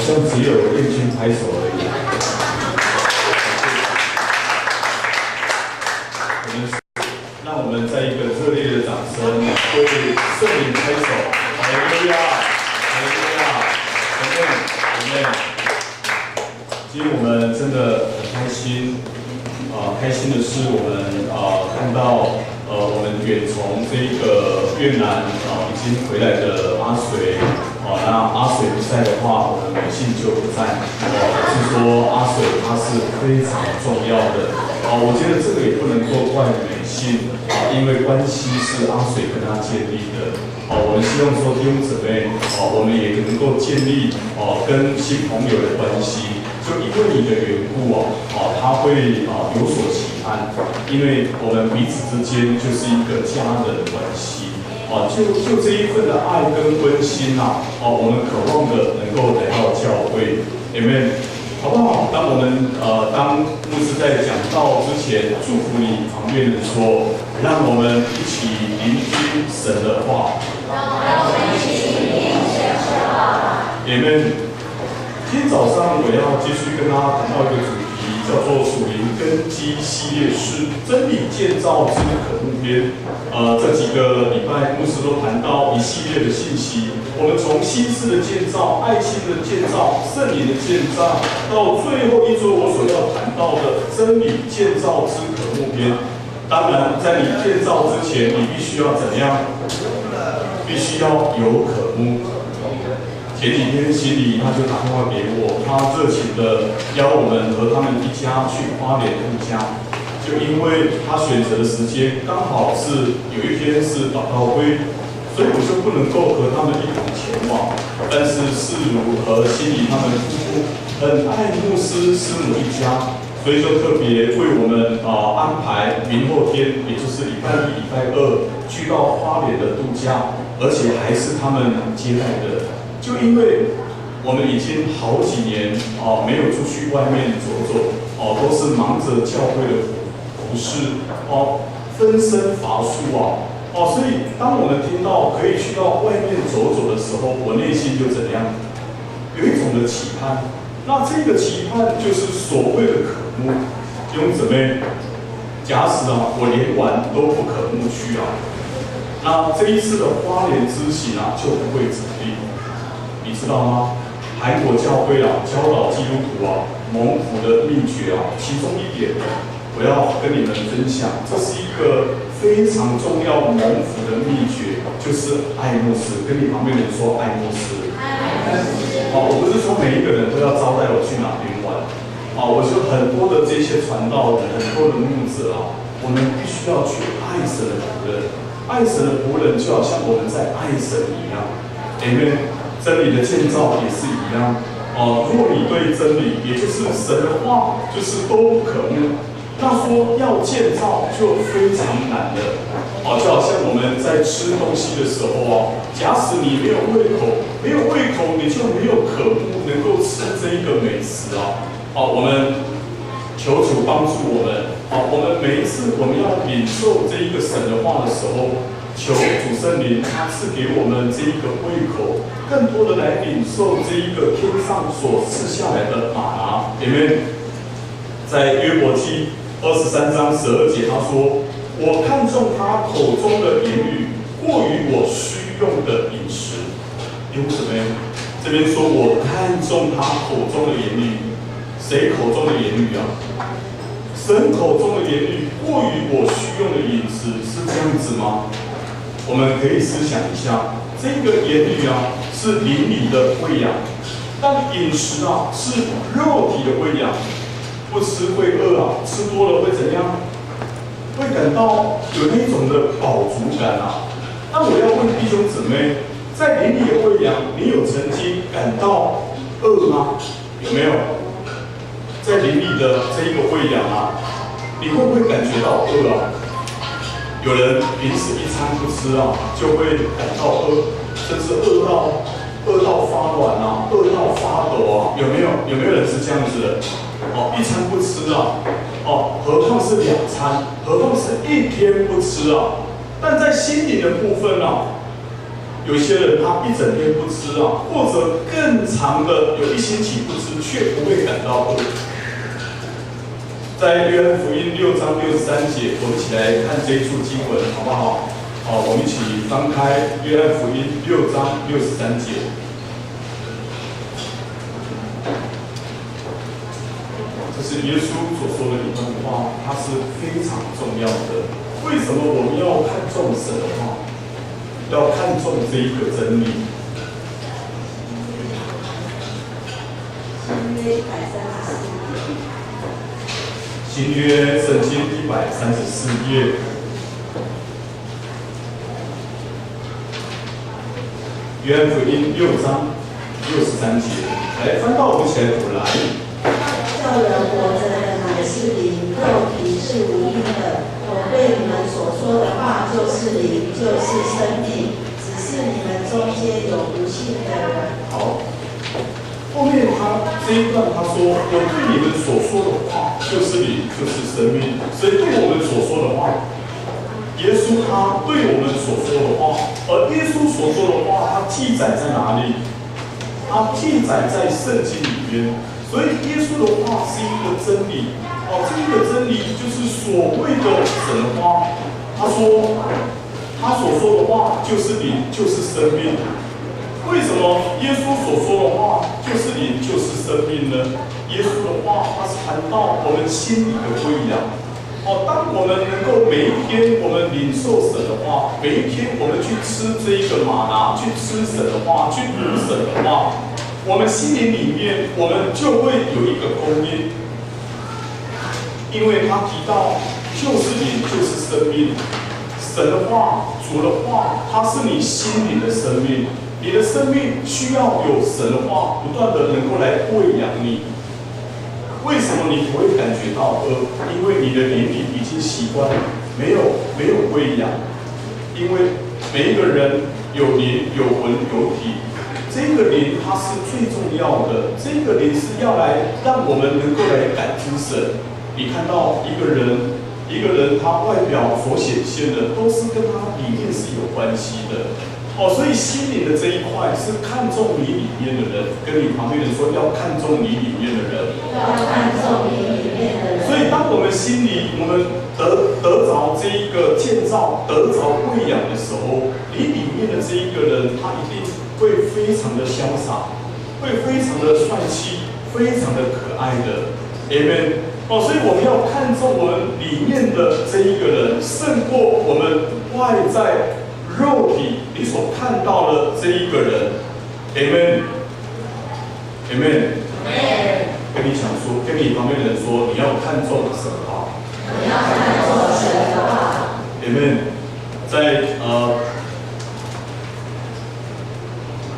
像只有燕军拍手而已。让我们在一个热烈的掌声为圣灵拍手，哈利路亚，哈利路亚，阿门，阿门。今天我们真的很开心，开心的是我们看到我们远从这个越南已经回来的阿水，那阿水不在的话，我们美信就不在。是说阿水他是非常重要的。我觉得这个也不能够怪美信因为关系是阿水跟他建立的。我们希望说弟兄姊妹，我们也能够建立跟新朋友的关系。就因为你的缘故他会有所期盼，因为我们彼此之间就是一个家人的关系。就这一份的爱跟温馨我们渴望的能够来到教会 ，Amen， 好不好？当我们当牧师在讲道之前，祝福你旁边人说，让我们一起聆听神的话。让我们一起聆听神的话。Amen。今天早上我要继续跟大家谈到一个主题，叫做属灵根基系列诗，真理建造之渴慕篇。这几个礼拜牧师都谈到一系列的信息，我们从心智的建造、爱心的建造、圣灵的建造，到最后一周我所要谈到的真理建造之渴慕篇。当然，在你建造之前，你必须要怎样？必须要有渴慕。前几天心里他就打电话给我，他热情的邀我们和他们一家去花莲度假。就因为他选择的时间刚好是有一天是祷告会，所以我就不能够和他们一同前往。但是世如和心里他们夫妇很爱牧师师母一家，所以就特别为我们安排明后天，也就是礼拜一、礼拜二去到花莲的度假，而且还是他们接待的。就因为我们已经好几年没有出去外面走走都是忙着教会的服事分身乏术所以当我们听到可以去到外面走走的时候，我内心就怎样，有一种的期盼。那这个期盼就是所谓的渴慕。弟兄姊妹，假使我连玩都不渴慕去那这一次的花莲之行就不会成立。你知道吗？韩国教会教导基督徒蒙福的秘诀其中一点，我要跟你们分享，这是一个非常重要蒙福的秘诀，就是爱牧师。跟你旁边人说爱牧师。我不是说每一个人都要招待我去哪边玩我说很多的这些传道人，很多的牧者我们必须要去爱神的仆人。爱神的仆人就好像我们在爱神一样。Amen。真理的建造也是一样如果你对真理，也就是神的话，就是都不可慕，那说要建造就非常难的就好像我们在吃东西的时候假使你没有胃口，没有胃口你就没有渴慕能够吃这一个美食我们求主帮助我们我们每一次我们要领受这一个神的话的时候，求主圣灵他赐给我们这一个胃口，更多的来领受这一个天上所赐下来的玛拿。Amen。在约伯记23章12节，他说：“我看中他口中的言语，过于我需用的饮食。”弟兄姊妹，这边说我看中他口中的言语，谁口中的言语神口中的言语过于我需用的饮食，是这样子吗？我们可以思想一下，这个言语是灵里的喂养，但饮食是肉体的喂养。不吃会饿吃多了会怎样？会感到有那种的饱足感那我要问弟兄姊妹，在灵里的喂养，你有曾经感到饿吗？有没有？在灵里的这一个喂养你会不会感觉到饿有人平时一餐不吃就会感到饿，甚至饿到发软饿到发抖有没有人是这样子的？一餐不吃何况是2餐，何况是1天不吃但在心灵的部分有些人他一整天不吃啊，或者更长的有1星期不吃，却不会感到饿。在约翰福音6章63节，我们一起来看这一处经文，好不好？好，我们一起翻开约翰福音6章63节。这是耶稣所说的一段话，它是非常重要的。为什么我们要看重神的话？要看重这一个真理。新约圣经134页。约翰福音6章63节，来翻到我们一起来读来。叫人活着的乃是灵，肉体是无益的。我对你们所说的话就是灵，就是生命。只是你们中间有不信的人。好，后面这一段他说：“我对你们所说的话就是灵，就是生命。”谁对我们所说的话？耶稣他对我们所说的话，而耶稣所说的话，他记载在哪里？他记载在圣经里面。所以耶稣的话是一个真理。这一个真理就是所谓的神的话。他说，他所说的话就是灵，就是生命。为什么耶稣所说的话就是灵，就是生命呢？耶稣的话，他是谈到我们心里的喂养。当我们能够每一天我们领受神的话，每一天我们去吃这一个玛拿，去吃神的话，去读神的话，我们心灵里面我们就会有一个供应。因为他提到就是灵，就是生命。神的话，主的话，它是你心灵的生命。你的生命需要有神的话不断的能够来喂养你。为什么你不会感觉到饿？因为你的灵里已经习惯没有喂养。因为每一个人有灵、有魂、有体，这个灵它是最重要的。这个灵是要来让我们能够来感知神。你看到一个人他外表所显现的，都是跟他里面是有关系的。所以心灵的这一块是看重你里面的人，跟你旁边人说要看重你里面的人。要看重你里面的人。所以当我们心里我们得着这一个建造，得着喂养的时候，你里面的这一个人，他一定会非常的潇洒，会非常的帅气，非常的可爱的。Amen。所以我们要看重我们里面的这一个人，胜过我们外在肉体你所看到的这一个人。Amen。Amen。跟你想说，跟你旁边的人说，你要看重神的话。你要看重神的话。Amen。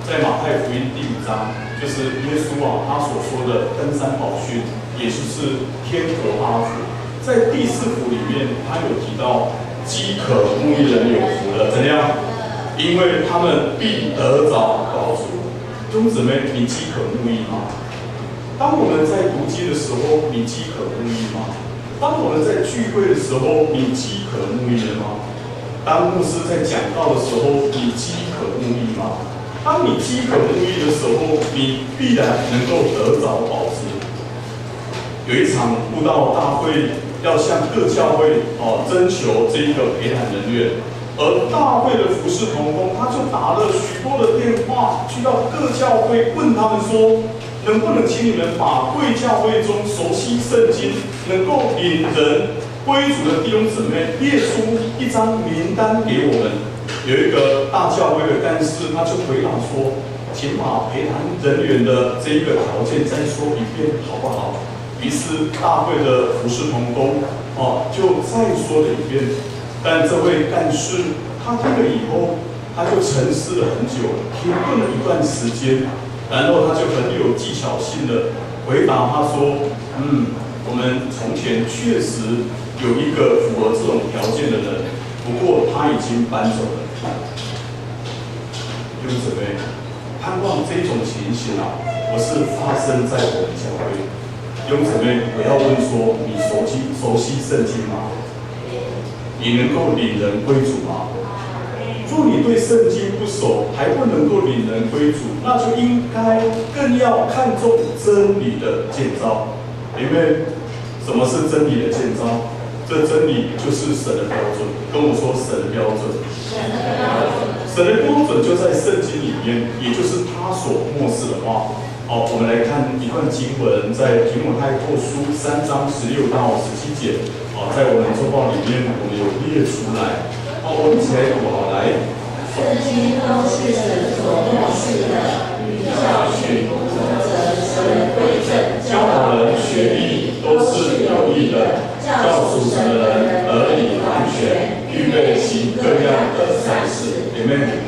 在马太福音第5章，就是耶稣他所说的登山宝训，也就是天国8福。在第4福里面，他有提到饥渴慕义人有福了，怎样？因为他们必得着饱足。弟兄姊妹，你饥渴慕义吗？当我们在读经的时候，你饥渴慕义吗？当我们在聚会的时候，你饥渴慕义了吗？当牧师在讲道的时候，你饥渴慕义吗？当你饥渴慕义的时候，你必然能够得着饱足。有一场布道大会，要向各教会征求这一个陪谈人员，而大会的服事同工，他就打了许多的电话，去到各教会问他们说，能不能请你们把贵教会中熟悉圣经、能够领人归主的弟兄姊妹列出一张名单给我们。有一个大教会的干事，他就回答说，请把陪谈人员的这一个条件再说一遍好不好？于是大会的服事同工就再说了一遍。但这位干事他听了以后，他就沉思了很久，停顿了一段时间，然后他就很有技巧性的回答他说，我们从前确实有一个符合这种条件的人，不过他已经搬走了。弟兄姊妹，盼望这种情形不是发生在我们教会。弟兄姊妹，我要问说，你熟悉圣经吗？你能够领人归主吗？若你对圣经不熟，还不能够领人归主，那就应该更要看重真理的建造。因为什么是真理的建造？这真理就是神的标准。跟我说神的标准。神的标准就在圣经里面，也就是他所默示的话。好，我们来看一段经文，在提摩太后书3章16到17节。好，在我们周报里面，我们有列出来。好，我们一起来读好来。圣经都是神所默示的，与教训、责神归正、教导人学艺，都是有益的，教属神的人得以完全，预备行各样的善事。Amen。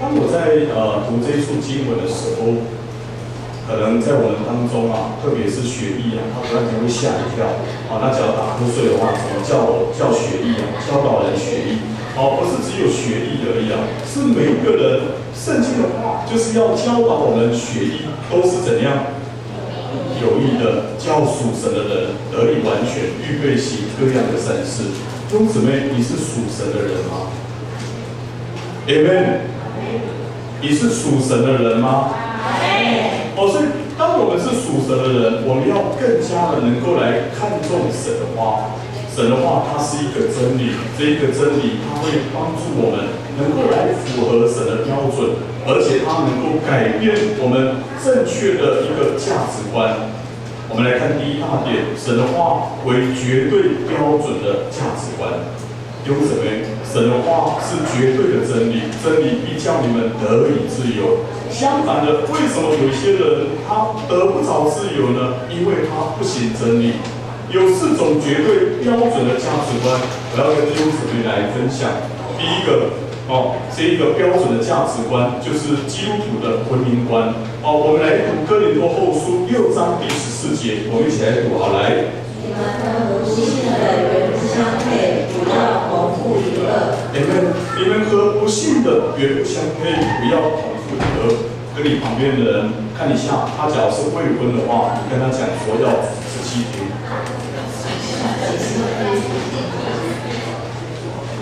当我在读这一处经文的时候，可能在我们当中啊，特别是学艺啊，他突然间会吓一跳。那只要打瞌睡的话，怎么叫学艺啊？教导人学艺，不是只有学艺而已啊，是每一个人圣经的话，就是要教导我们学艺，都是怎样有益的，教属神的人得以完全，预备行各样的善事。弟兄姊妹，你是属神的人吗 ？Amen。你是属神的人吗？所以当我们是属神的人，我们要更加的能够来看重神的话。神的话，它是一个真理，这一个真理，它会帮助我们能够来符合神的标准，而且它能够改变我们正确的一个价值观。我们来看第一大点，神的话为绝对标准的价值观。弟兄姊妹，神的话是绝对的真理，真理必叫你们得以自由。相反的，为什么有些人他得不着自由呢？因为他不行真理。有4种绝对标准的价值观，我要跟弟兄姊妹来分享。第一个，这一个标准的价值观就是基督徒的婚姻观。我们来读哥林多后书6章第14节，我们一起来读好来。你们和不信的原不相配，不要同父一恶。你们和不信的原不相配，不要同父一恶。跟你旁边的人看一下，他假如是未婚的话，你跟他讲说要仔细听。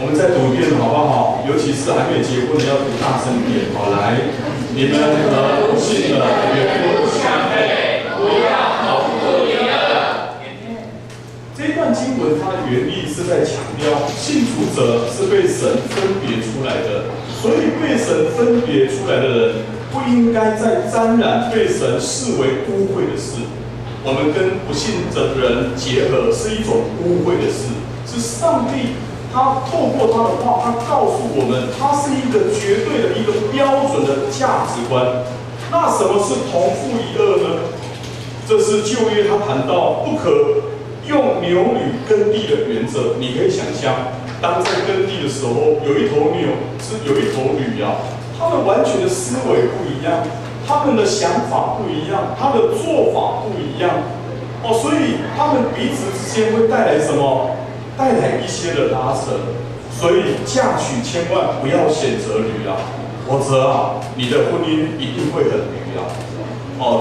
我们再读一遍好不好？尤其是还没有结婚的，要读大声一点。好，来，你们和不信的原不相配，不要同父一恶。这一段经文它的原意是在强调，信主者是被神分别出来的，所以被神分别出来的人，不应该再沾染被神视为污秽的事。我们跟不信的人结合是一种污秽的事，是上帝他透过他的话，他告诉我们，他是一个绝对的一个标准的价值观。那什么是同父一恶呢？这是旧约他谈到不可用牛女耕地的原则。你可以想象，当在耕地的时候，有一头牛是有一头驴啊，他们完全的思维不一样，他们的想法不一样，他的做法不一样，所以他们彼此之间会带来什么？带来一些的拉扯。所以嫁娶千万不要选择驴啊，否则啊，你的婚姻一定会很驴啊。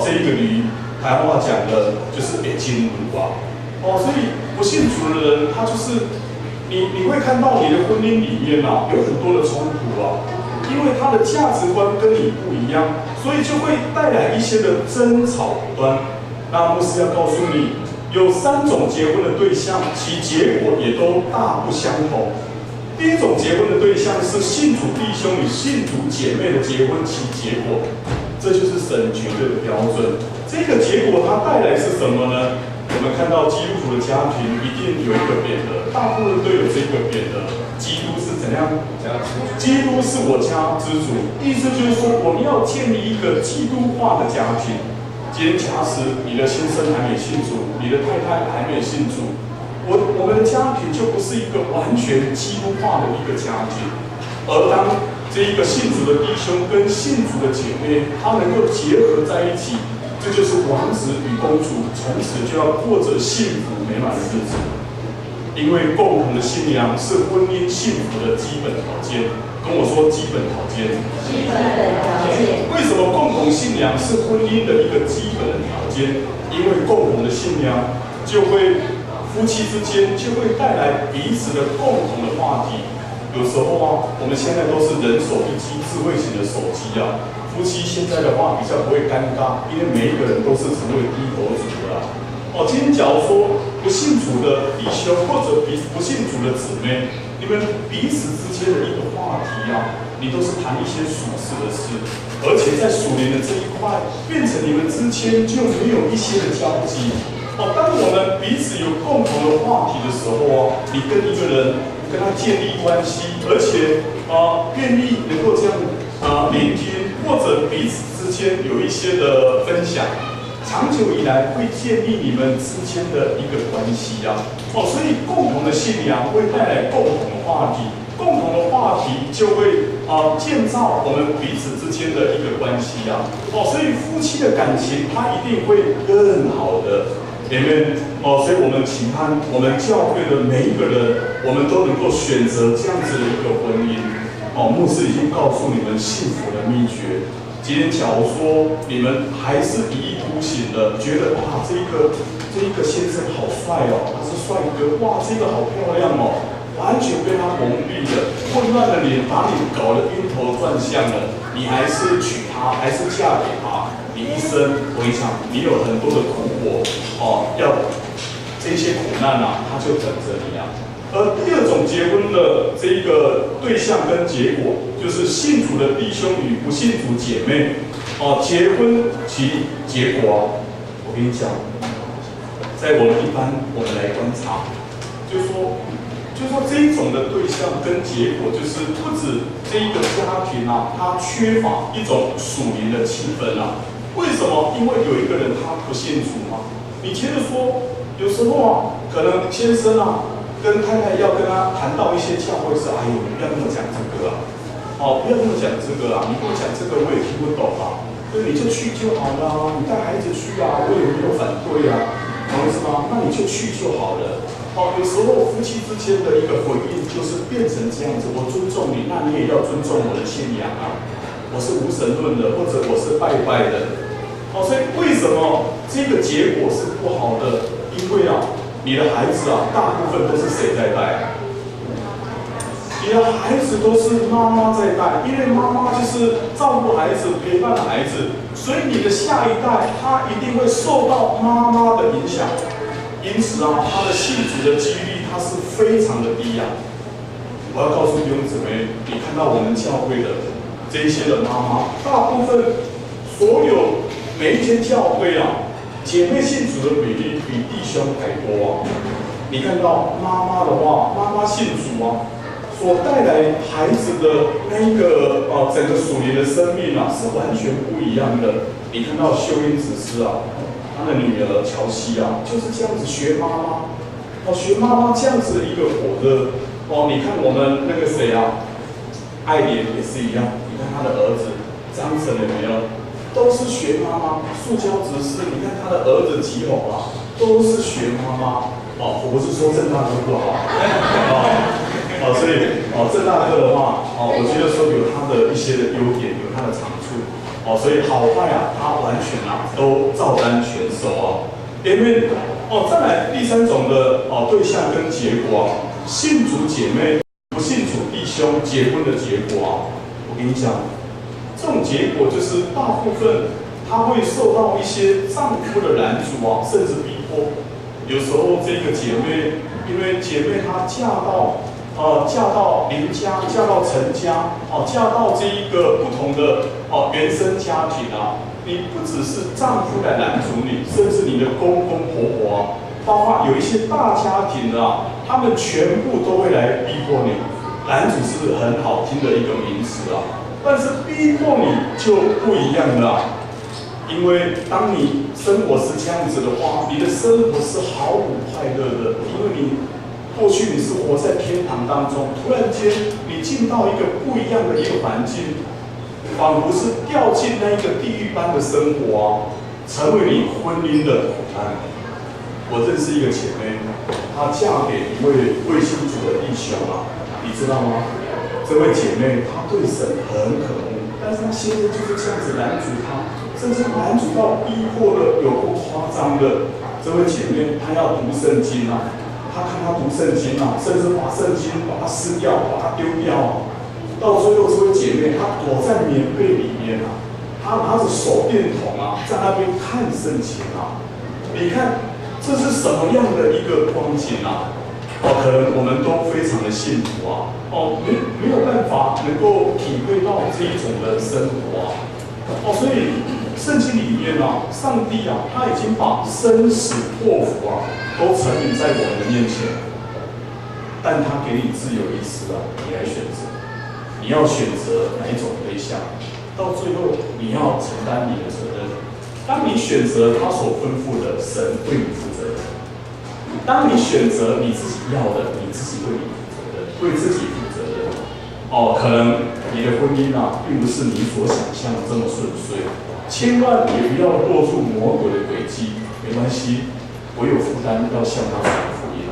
这一个驴，台湾话讲的就是北京驴啊。所以不信主的人，他就是你会看到你的婚姻里面啊，有很多的冲突啊。因为他的价值观跟你不一样，所以就会带来一些的争吵不断。那牧师要告诉你，有3种结婚的对象，其结果也都大不相同。第一种结婚的对象是信主弟兄与信主姐妹的结婚，其结果，这就是神绝对的标准。这个结果它带来是什么呢？我们看到基督徒的家庭一定有一个匾额，大部分都有这个匾额。基督是怎样？基督是我家之主，意思就是说，我们要建立一个基督化的家庭。今天假使你的先生还没信主，你的太太还没信主，我们的家庭就不是一个完全基督化的一个家庭。而当这一个信主的弟兄跟信主的姐妹，他能够结合在一起，这就是王子与公主从此就要过着幸福美满的日子。因为共同的信仰是婚姻幸福的基本条件。跟我说基本条件。基本条件。为什么共同信仰是婚姻的一个基本的条件？因为共同的信仰就会夫妻之间就会带来彼此的共同的话题。有时候啊，我们现在都是人手一机智慧型的手机啊，夫妻现在的话比较不会尴尬，因为每一个人都是成为低头族的啦。哦，今天假如说不信主的弟兄或者不信主的姊妹，你们彼此之间的一个话题啊，你都是谈一些属世的事，而且在属灵的这一块，变成你们之间就没有一些的交集。哦，当我们彼此有共同的话题的时候啊，你跟一个人跟他建立关系，而且愿意能够这样聆听，或者彼此之间有一些的分享。长久以来会建立你们之间的一个关系啊，所以共同的信仰会带来共同的话题，共同的话题就会建造我们彼此之间的一个关系啊，所以夫妻的感情它一定会更好的。Amen。所以我们期盼我们教会的每一个人，我们都能够选择这样子的一个婚姻。牧师已经告诉你们幸福的秘诀。今天假如说你们还是一意孤行的，觉得哇这一个先生好帅哦，他是帅哥，哇这个好漂亮哦，完全被他蒙蔽了，混乱的脸把你搞得晕头转向了，你还是娶她，还是嫁给他，你一生我想你有很多的苦果要这些苦难啊，他就等着你啊。而第二种结婚的这一个对象跟结果，就是信主的弟兄与不信主姐妹结婚其结果啊，我跟你讲，在我们来观察，就是说这一种的对象跟结果，就是不止这一个家庭啊，它缺乏一种属灵的气氛啊。为什么？因为有一个人他不信主嘛。你接着说，有时候啊，可能先生啊跟太太要跟他谈到一些教会是，哎呦，你不要跟我讲这个啊，不要跟我讲这个啊，你跟我讲这个我也听不懂啊，所以你就去就好了，你带孩子去啊，我也没有反对啊，懂意思吗？那你就去就好了。有时候夫妻之间的一个回应就是变成这样子，我尊重你，那你也要尊重我的信仰啊，我是无神论的，或者我是拜拜的。所以为什么这个结果是不好的？因为你的孩子大部分都是谁在带？你的孩子都是妈妈在带，因为妈妈就是照顾孩子、陪伴孩子，所以你的下一代他一定会受到妈妈的影响，因此他的信主的几率他是非常的低啊。我要告诉弟兄姊妹，你看到我们教会的这一些的妈妈，大部分所有每一间教会姐妹信主的比例比弟兄还多啊！你看到妈妈的话，妈妈信主所带来孩子的那一个整个属灵的生命是完全不一样的。你看到秀英子师她的女儿乔西就是这样子学妈妈，学妈妈这样子的一个火热你看我们那个谁爱莲也是一样，你看她的儿子张晨有没有？都是学妈妈，塑胶执事，你看他的儿子吉宏都是学妈妈我不是说郑大哥不好所以郑大哥的话我觉得说有他的一些的优点，有他的长处所以好坏他完全都照单全收因为再来第三种的对象跟结果信主姐妹不信主弟兄结婚的结果我跟你讲。这种结果就是大部分他会受到一些丈夫的拦阻甚至逼迫。有时候这个姐妹，因为姐妹她嫁到邻家，嫁到陈家，嫁到这一个不同的原生家庭你不只是丈夫来拦阻你，甚至你的公公婆婆包括有一些大家庭的他们全部都会来逼迫你。拦阻是很好听的一个名词但是逼迫你就不一样了，因为当你生活是这样子的话，你的生活是毫无快乐的，因为你过去你是活在天堂当中，突然间你进到一个不一样的一个环境，仿佛是掉进那一个地狱般的生活成为你婚姻的苦难。我认识一个姐妹，她嫁给一位未信主的弟兄你知道吗？这位姐妹她对神很渴慕，但是她先生就是这样子拦阻她，甚至拦阻到逼迫的有够夸张的。这位姐妹她要读圣经他看他读圣经啊，甚至把圣经把它撕掉，把它丢掉啊。到最后，这位姐妹她躲在棉被里面啊，她拿着手电筒啊，在那边看圣经啊。你看，这是什么样的一个光景啊？可能我们都非常的幸福啊，没有办法能够体会到这一种的生活啊，所以圣经里面啊，上帝啊，他已经把生死祸福啊，都陈明在我们的面前，但他给你自由意志啊，你来选择，你要选择哪一种对象，到最后你要承担你的责任。当你选择他所吩咐的，神对你负责任。当你选择你自己要的，你自己为你负责任，为自己负责任。可能你的婚姻啊，并不是你所想象的这么顺遂，千万也不要落入魔鬼的诡计。没关系，我有负担要向他传福音。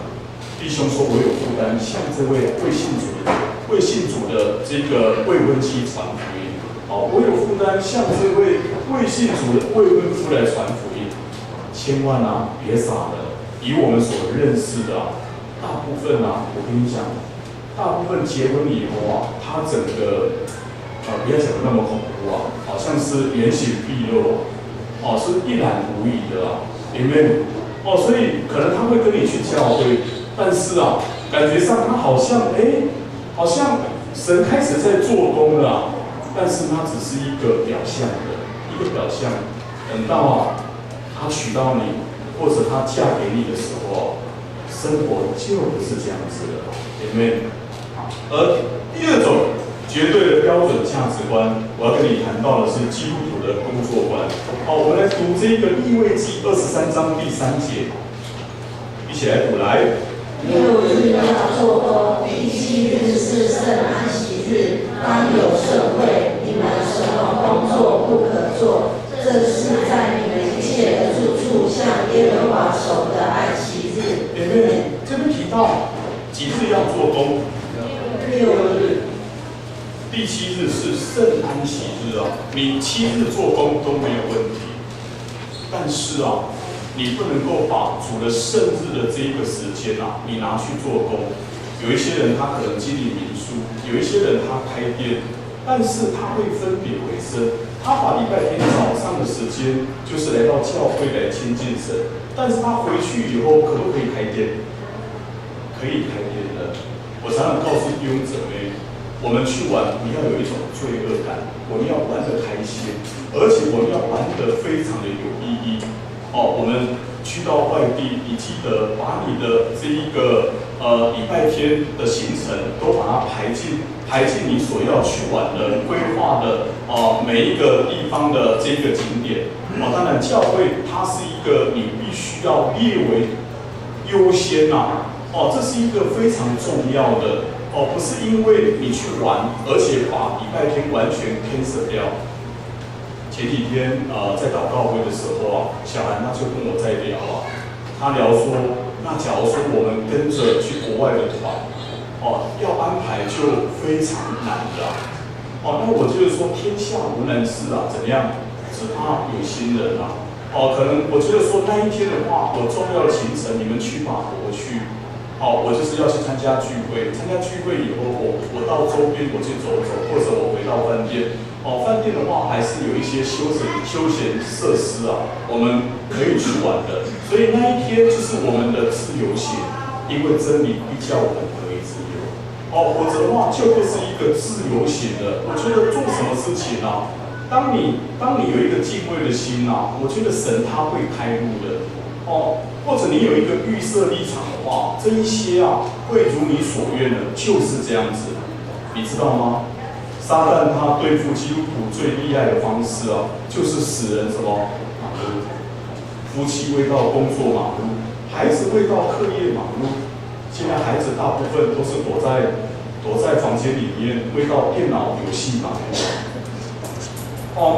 弟兄说，我有负担向这位未信主的这个未婚妻传福音。我有负担向这位未信主的未婚夫来传福音。千万啊，别傻了。以我们所认识的大部分啊，我跟你讲，大部分结婚以后啊，他整个不要讲的那么恐怖啊，好像是原形毕露是一览无遗的啊，里面所以可能他会跟你去教会，但是啊，感觉上他好像神开始在做工了啊，但是他只是一个表象。等到他娶到你，或者他嫁给你的时候，生活就不是这样子的，姐妹。而第二种绝对的标准价值观，我要跟你谈到的是基督徒的工作观。我们来读这个利未记23章第3节，一起来读来。6日要做工，第7日是圣安息日，当有盛会，你们什么工作不可做。这是在你们一切的住处向耶和华守的安息日。这边提到几日要做工？6日。第7日是圣安息日啊，你7日做工都没有问题。但是啊，你不能够把主的圣日的这一个时间啊，你拿去做工。有一些人他可能经营民宿，有一些人他开店，但是他会分别为圣。他把礼拜天早上的时间，就是来到教会来亲近神，但是他回去以后可不可以开店？可以开店的。我常常告诉弟兄姊妹，我们去玩不要有一种罪恶感，我们要玩得开心，而且我们要玩得非常的有意义。我们去到外地，你记得把你的这一个礼拜天的行程都把它排进你所要去玩的规划的每一个地方的这个景点。当然教会它是一个你必须要列为优先这是一个非常重要的不是因为你去玩，而且把礼拜天完全 cancel 掉。前几天在祷告会的时候小韩他就跟我在聊他聊说，那假如说我们跟着去国外的团要安排就非常难的那我就是说天下无难事怎么样？只怕有心人可能我觉得说那一天的话，我重要的行程你们去吧，我去。我就是要去参加聚会，参加聚会以后，我到周边我去走走，或者我回到饭店。饭店的话还是有一些休闲设施我们可以去玩的。所以那一天就是我们的自由行，因为真理必叫我们可以自由。否则的话就会是一个自由行的。我觉得做什么事情当你有一个敬畏的心我觉得神他会开路的。或者你有一个预设立场的话，这一些会如你所愿的，就是这样子，你知道吗？撒旦他对付基督徒最厉害的方式就是使人什么忙碌，夫妻为到工作忙碌，孩子为到课业忙碌。现在孩子大部分都是躲在房间里面，为到电脑游戏忙碌。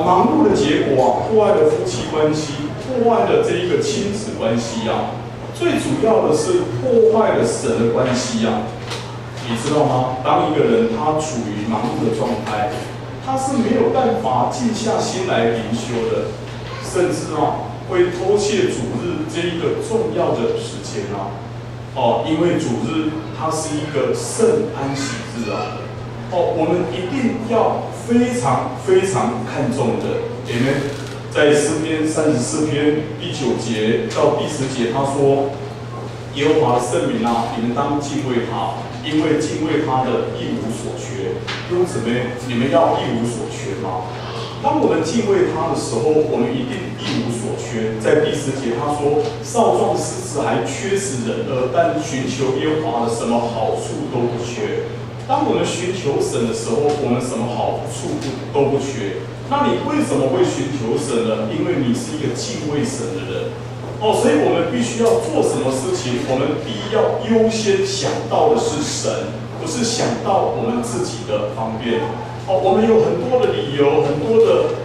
忙碌的结果破坏了夫妻关系，破坏了这一个亲子关系最主要的是破坏了神的关系你知道吗？当一个人他处于忙碌的状态，他是没有办法静下心来灵修的，甚至会偷窃主日这一个重要的时间因为主日它是一个圣安息日啊，我们一定要非常非常看重的。Amen。在诗篇34篇第9节到第10节，他说：“耶和华的圣名啊，你们当敬畏他，因为敬畏他的一无所缺。”弟兄姊妹，你们要一无所缺吗？当我们敬畏他的时候，我们一定一无所缺。在第10节，他说：“少壮狮子还缺食忍饿，但寻求耶和华的什么好处都不缺。”当我们寻求神的时候，我们什么好处都不缺。那你为什么会寻求神呢？因为你是一个敬畏神的人。所以我们必须要做什么事情？我们第一要优先想到的是神，不是想到我们自己的方便。我们有很多的理由，很多的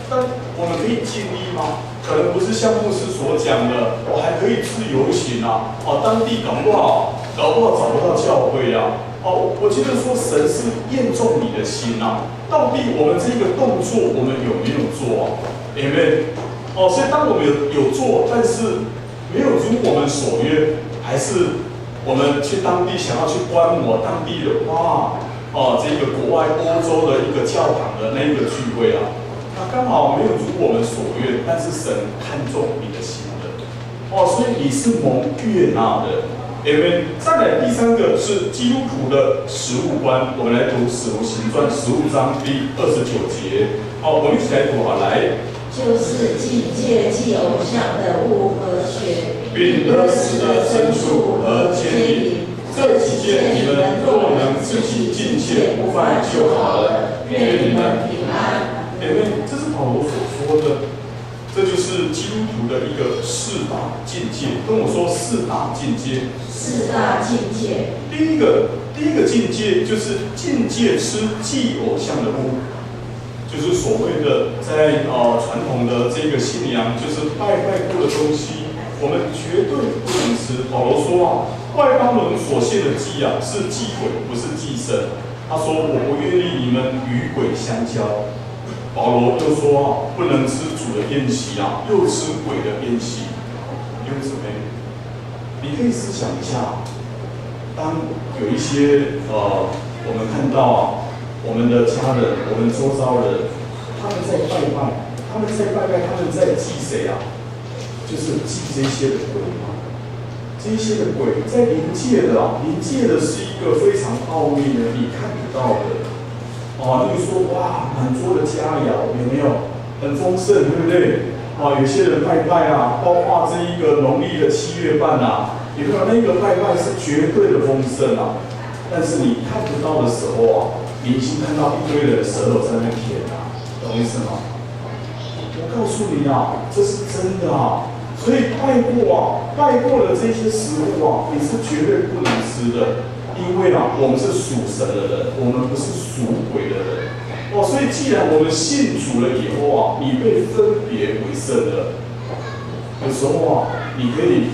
但我们可以尽力吗？可能不是像牧师所讲的，我还可以自由行啊。当地搞不好找不到教会啊。我觉得说神是验重你的心啊，到底我们这个动作我们有没有做啊 ？Amen。所以当我们有做，但是没有如我们所愿，还是我们去当地想要去观摩当地的这个国外欧洲的一个教堂的那一个聚会啊，那刚好没有如我们所愿，但是神看重你的心的，所以你是蒙悦纳的。Amen。再来第3个是基督徒的实务观，我们来读《使徒行传》15章第29节。我们一起来读好，来。就是境界祭偶像的物和血，并勒死的牲畜和奸淫，这几件你们若能自己境界不犯就好了。愿你们平安。Amen。这是保罗所说的。这就是基督徒的一个4大境界，跟我说4大境界。4大境界。第一个境界就是境界吃祭偶像的物，就是所谓的在传统的这个信仰，就是拜过的东西，我们绝对不能吃。保罗说外邦人所献的祭是祭鬼，不是祭神。他说我不愿意你们与鬼相交。保罗又说不能吃主的宴席又吃鬼的宴席。弟兄姊妹，你可以思想一下，当有一些我们看到我们的家人、我们周遭人，他们在拜拜，他们在祭谁就是祭这些的鬼嘛。这些的鬼在灵界的是一个非常奥秘的，你看不到的。例如说，满桌的佳肴有没有？很丰盛，对不对？有些人拜包括这一个农历的7月半有没有？那个拜是绝对的丰盛但是你看不到的时候你已经看到一堆人舌头在那舔懂意思吗？我告诉你这是真的所以拜过的这些食物你是绝对不能吃的。因为我们是属神的人，我们不是属鬼的人。所以既然我们信主了以后你被分别为圣了。有时候你可以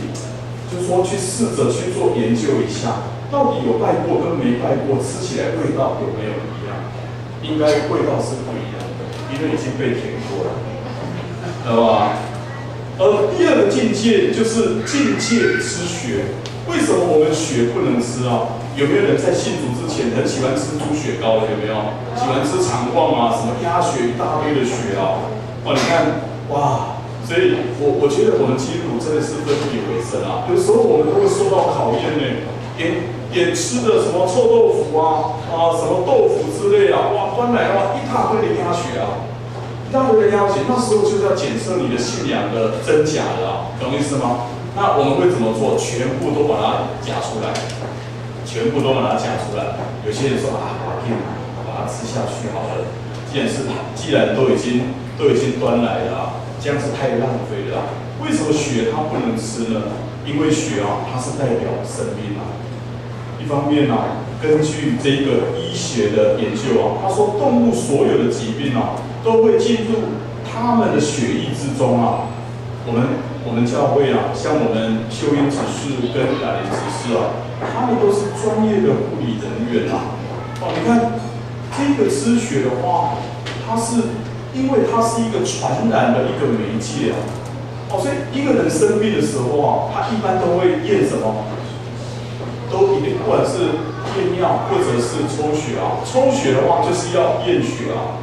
就是说去试着去做研究一下，到底有拜过跟没拜过，吃起来味道有没有一样？应该味道是不一样的，因为已经被舔过了，知道吧？第2个境界就是境界吃血。为什么我们血不能吃有没有人在信主之前很喜欢吃猪血糕的？有没有？喜欢吃肠旺什么鸭血一大堆的血你看所以我觉得我们基督徒真的是分别为圣有时候我们都会受到考验呢，连吃的什么臭豆腐什么豆腐之类端来一大堆的鸭血一大堆的鸭血，那时候就是要检测你的信仰的真假的懂意思吗？那我们会怎么做？全部都把它夹出来，有些人说把它吃下去好了。既然都已经端来了这样是太浪费了为什么血它不能吃呢？因为血它是代表生命一方面根据这个医学的研究他说动物所有的疾病都会进入他们的血液之中我们教会像我们秀英执事跟雅莲执事他们都是专业的护理人员你看这个吃血的话，因为它是一个传染的一个媒介所以一个人生病的时候他一般都会验什么？都一定，不管是验尿或者是抽血啊，抽血的话就是要验血啊。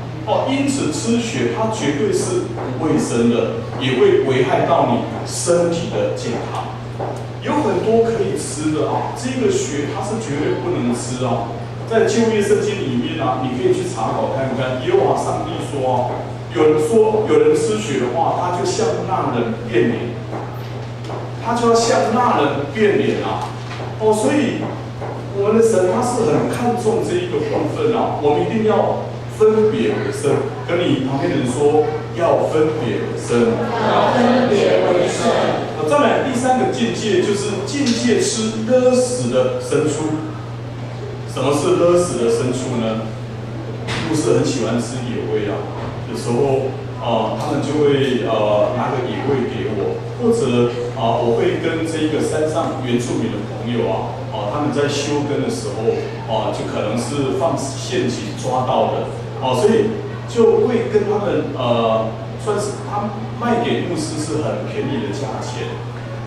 因此吃血它绝对是不卫生的，也会危害到你身体的健康。有很多可以吃的啊，这个血它是绝对不能吃啊。在旧约圣经里面啊，你可以去查考看看，耶和华上帝说啊，有人吃血的话，他就向那人变脸，他就要向那人变脸啊。所以我们的神他是很看重这一个部分啊，我们一定要分别为圣。跟你旁边的人说，要分别为圣，要分别为圣。再来第三个境界就是境界吃勒死的牲畜。什么是勒死的牲畜呢？牧师很喜欢吃野味啊，有时候他们就会拿个野味给我，或者我会跟这个山上原住民的朋友他们在休耕的时候就可能是放陷阱抓到的所以就会跟他们算是他卖给牧师是很便宜的价钱，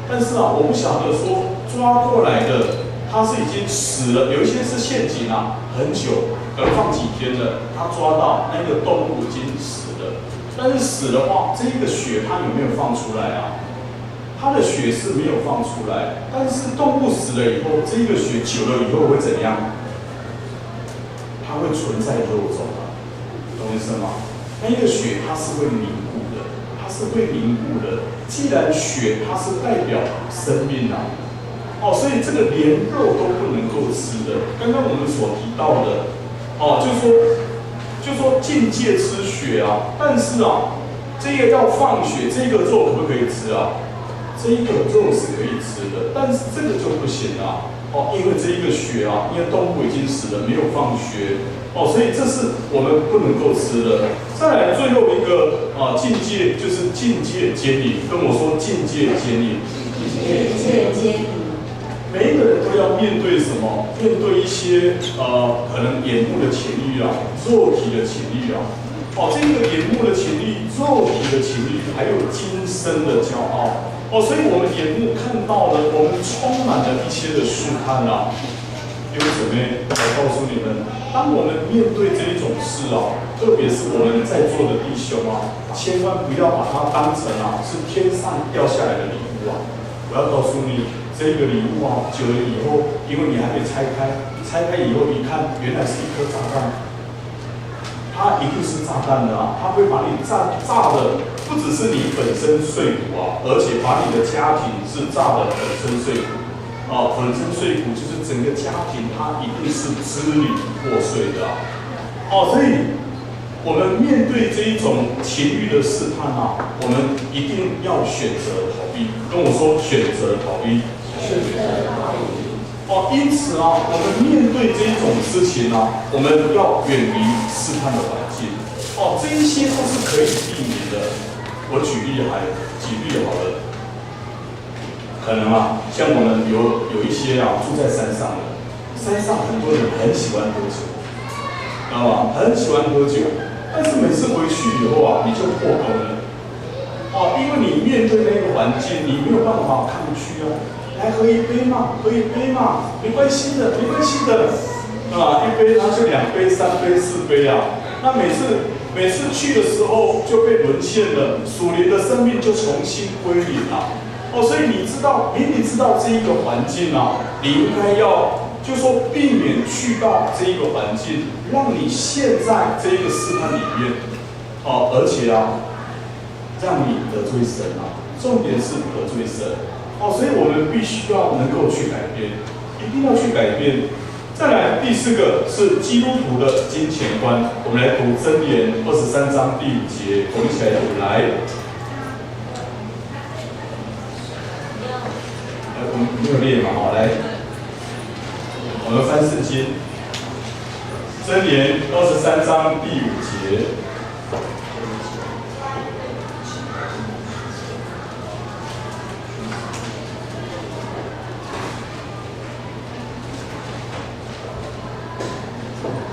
但是我不晓得说抓过来的他是已经死了，有一些是陷阱很久，可能放几天了，他抓到那个动物已经死了，但是死的话，这个血它有没有放出来啊？它的血是没有放出来，但是动物死了以后，这个血久了以后会怎样？它会存在肉中懂我意思吗？那个血它是会凝固的，它是会凝固的。既然血它是代表生命所以这个连肉都不能够吃的。刚刚我们所提到的就是说境界吃血但是这个要放血，这个肉可不可以吃这个肉是可以吃的，但是这个就不行因为这一个血因为动物已经死了，没有放血所以这是我们不能够吃的。再来最后一个境界就是境界奸淫，跟我说境界奸淫。境界奸淫。每一个人都要面对什么？面对一些可能眼目的情欲肉体的情欲这个眼目的情欲、肉体的情欲，还有今生的骄傲所以我们眼目看到了，我们充满了一些的试探弟兄姊妹，来告诉你们，当我们面对这一种事特别是我们在座的弟兄千万不要把它当成是天上掉下来的礼物我要告诉你。这个礼物久了以后，因为你还没拆开，拆开以后一看，原来是一颗炸弹。它一定是炸弹的它会把你炸的，不只是你本身碎骨而且把你的家庭是炸的粉身碎骨粉身碎骨就是整个家庭它一定是支离破碎的所以我们面对这一种情欲的试探我们一定要选择逃避。跟我说选择逃避。因此我们面对这一种事情我们要远离试探的环境这一些都是可以避免的。我举例好了，可能像我们有一些住在山上的，山上很多人很喜欢喝酒，知道吗？很喜欢喝酒，但是每次回去以后你就破功了因为你面对那个环境，你没有办法抗拒来喝一杯嘛，没关系的，一杯然后就2杯、3杯、4杯那每次去的时候就被沦陷了，属灵的生命就重新归零所以你明明知道这一个环境你应该要就说避免去到这一个环境，让你陷在这一个试探里面而且让你得罪神重点是得罪神所以我们必须要能够去改变，一定要去改变。再来第4个是基督徒的金钱观，我们来读箴言23章第5节，我们一起来读我们没有列嘛来，我们翻圣经，箴言23章第5节。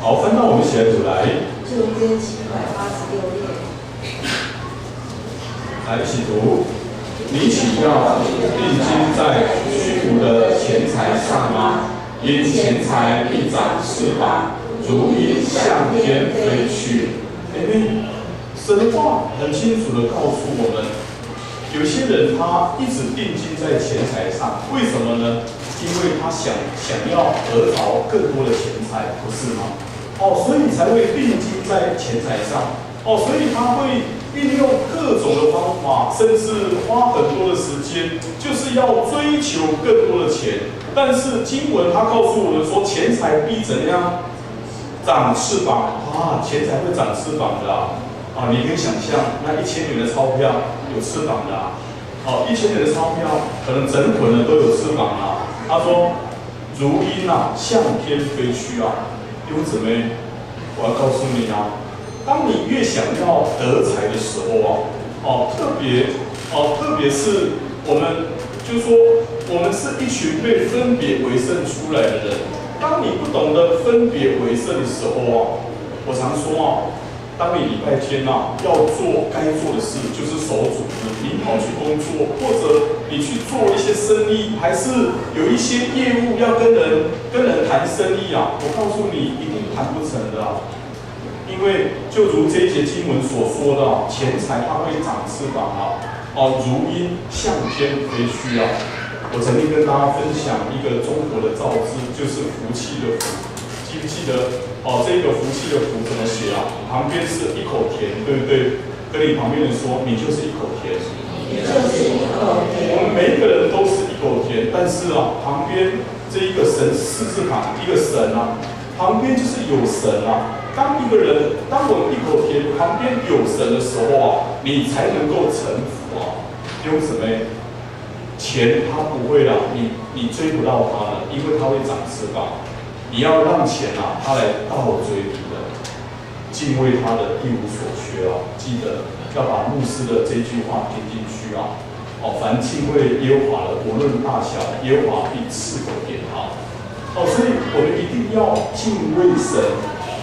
好，翻到我们一起来读来。旧约786页。来一起读。你岂要定睛在虚无的钱财上吗？因钱财必长翅膀，如鹰向天飞去。神话很清楚的告诉我们，有些人他一直定睛在钱财上，为什么呢？因为他想要得着更多的钱财，不是吗？所以才会定睛在钱财上。所以他会运用各种的方法，甚至花很多的时间，就是要追求更多的钱。但是经文他告诉我们说，钱财必怎样长翅膀钱财会长翅膀的你可以想象，那1000元的钞票有翅膀的1000元的钞票可能整捆的都有翅膀他说，如鹰向天飞去弟兄姊妹，我要告诉你当你越想要得财的时候特别是我们就说我们是一群被分别为圣出来的人。当你不懂得分别为圣的时候我常说当你礼拜天要做该做的事，就是守主日，你跑去工作，或者你去做一些生意，还是有一些业务要跟人谈生意我告诉你，一定谈不成的因为就如这一节经文所说的钱财它会长翅膀如鹰向天飞去我曾经跟大家分享一个中国的造字，就是福气的福，记不记得这个福气的福怎么写旁边是一口田，对不对？跟你旁边人说，你就是一口田，你就是一口田。我们每一个人都是一口田，但是旁边这一个神四字旁一个神旁边就是有神当一个人，当我们一口田旁边有神的时候你才能够臣服弟兄姊妹，钱它不会你追不到它的，因为它会长翅膀。你要让钱它来倒追你的，敬畏他的一无所缺记得要把牧师的这句话听进去凡敬畏耶和华的，无论大小，耶和华必赐福给他所以我们一定要敬畏神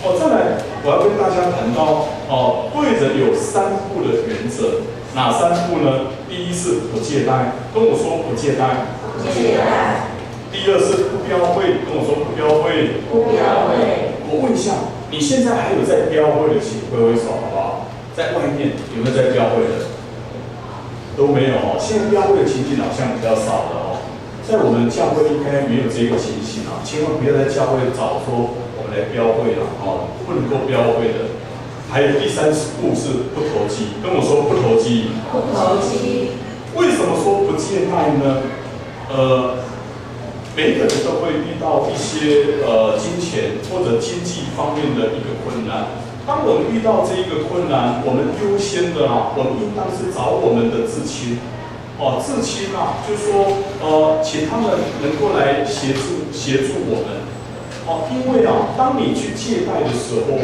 再来，我要跟大家谈到对人有3不的原则，哪3不呢？第一是不借贷，跟我说不借贷。不借贷。第2是不标会，跟我说不标会。不标会。我问一下，你现在还有在标会的，请挥挥手好不好？在外面有没有在标会的？都没有现在标会的情形好像比较少了在我们教会应该没有这个情形千万不要在教会找说我们来标会不能够标会的。还有第3步是不投机，跟我说不投机。不投机。为什么说不借贷呢？每个人都会遇到一些金钱或者经济方面的一个困难。当我们遇到这一个困难，我们优先的我们应当是找我们的至亲。至亲就说请他们能够来协助我们。因为当你去借贷的时候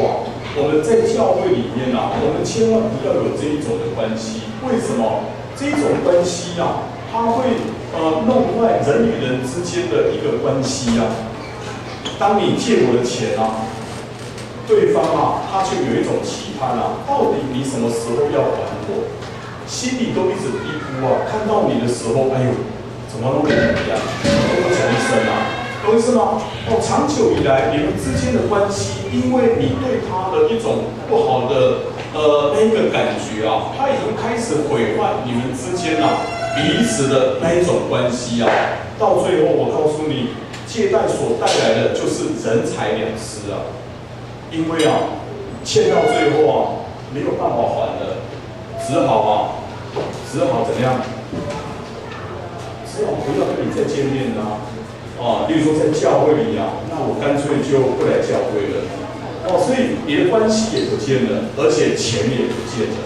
我们在教会里面我们千万不要有这一种的关系。为什么？这一种关系它会弄坏人与人之间的一个关系当你借我的钱对方他就有一种期盼到底你什么时候要还我？心里都一直嘀咕看到你的时候，哎呦，怎么弄得一样？都会讲一声懂意思吗？长久以来你们之间的关系，因为你对他的一种不好的那一个感觉他已经开始毁坏你们之间彼此的那一种关系到最后我告诉你，借贷所带来的就是人财两失因为欠到最后没有办法还的，只好怎样？只好不要跟你再见面例如说在教会里那我干脆就不来教会了所以你的关系也不见了，而且钱也不见了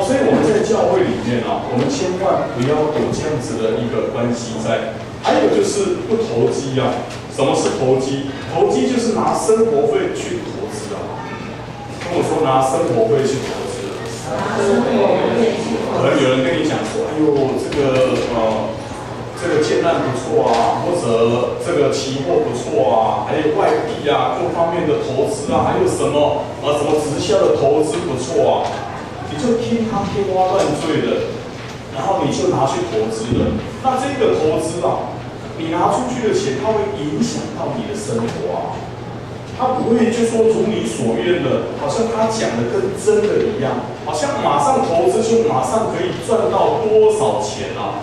所以我们在教会里面我们千万不要有这样子的一个关系在。还有就是不投机什么是投机？投机就是拿生活费去投资跟我说拿生活费去投资。拿生活费去投资。可能有人跟你讲说，哎呦，这个建案不错或者这个期货不错还有外币各方面的投资还有什么什么直销的投资不错你就听他天花乱坠的，然后你就拿去投资了。那这个投资你拿出去的钱，它会影响到你的生活啊。他不会就说如你所愿的，好像他讲的跟真的一样，好像马上投资就马上可以赚到多少钱啊？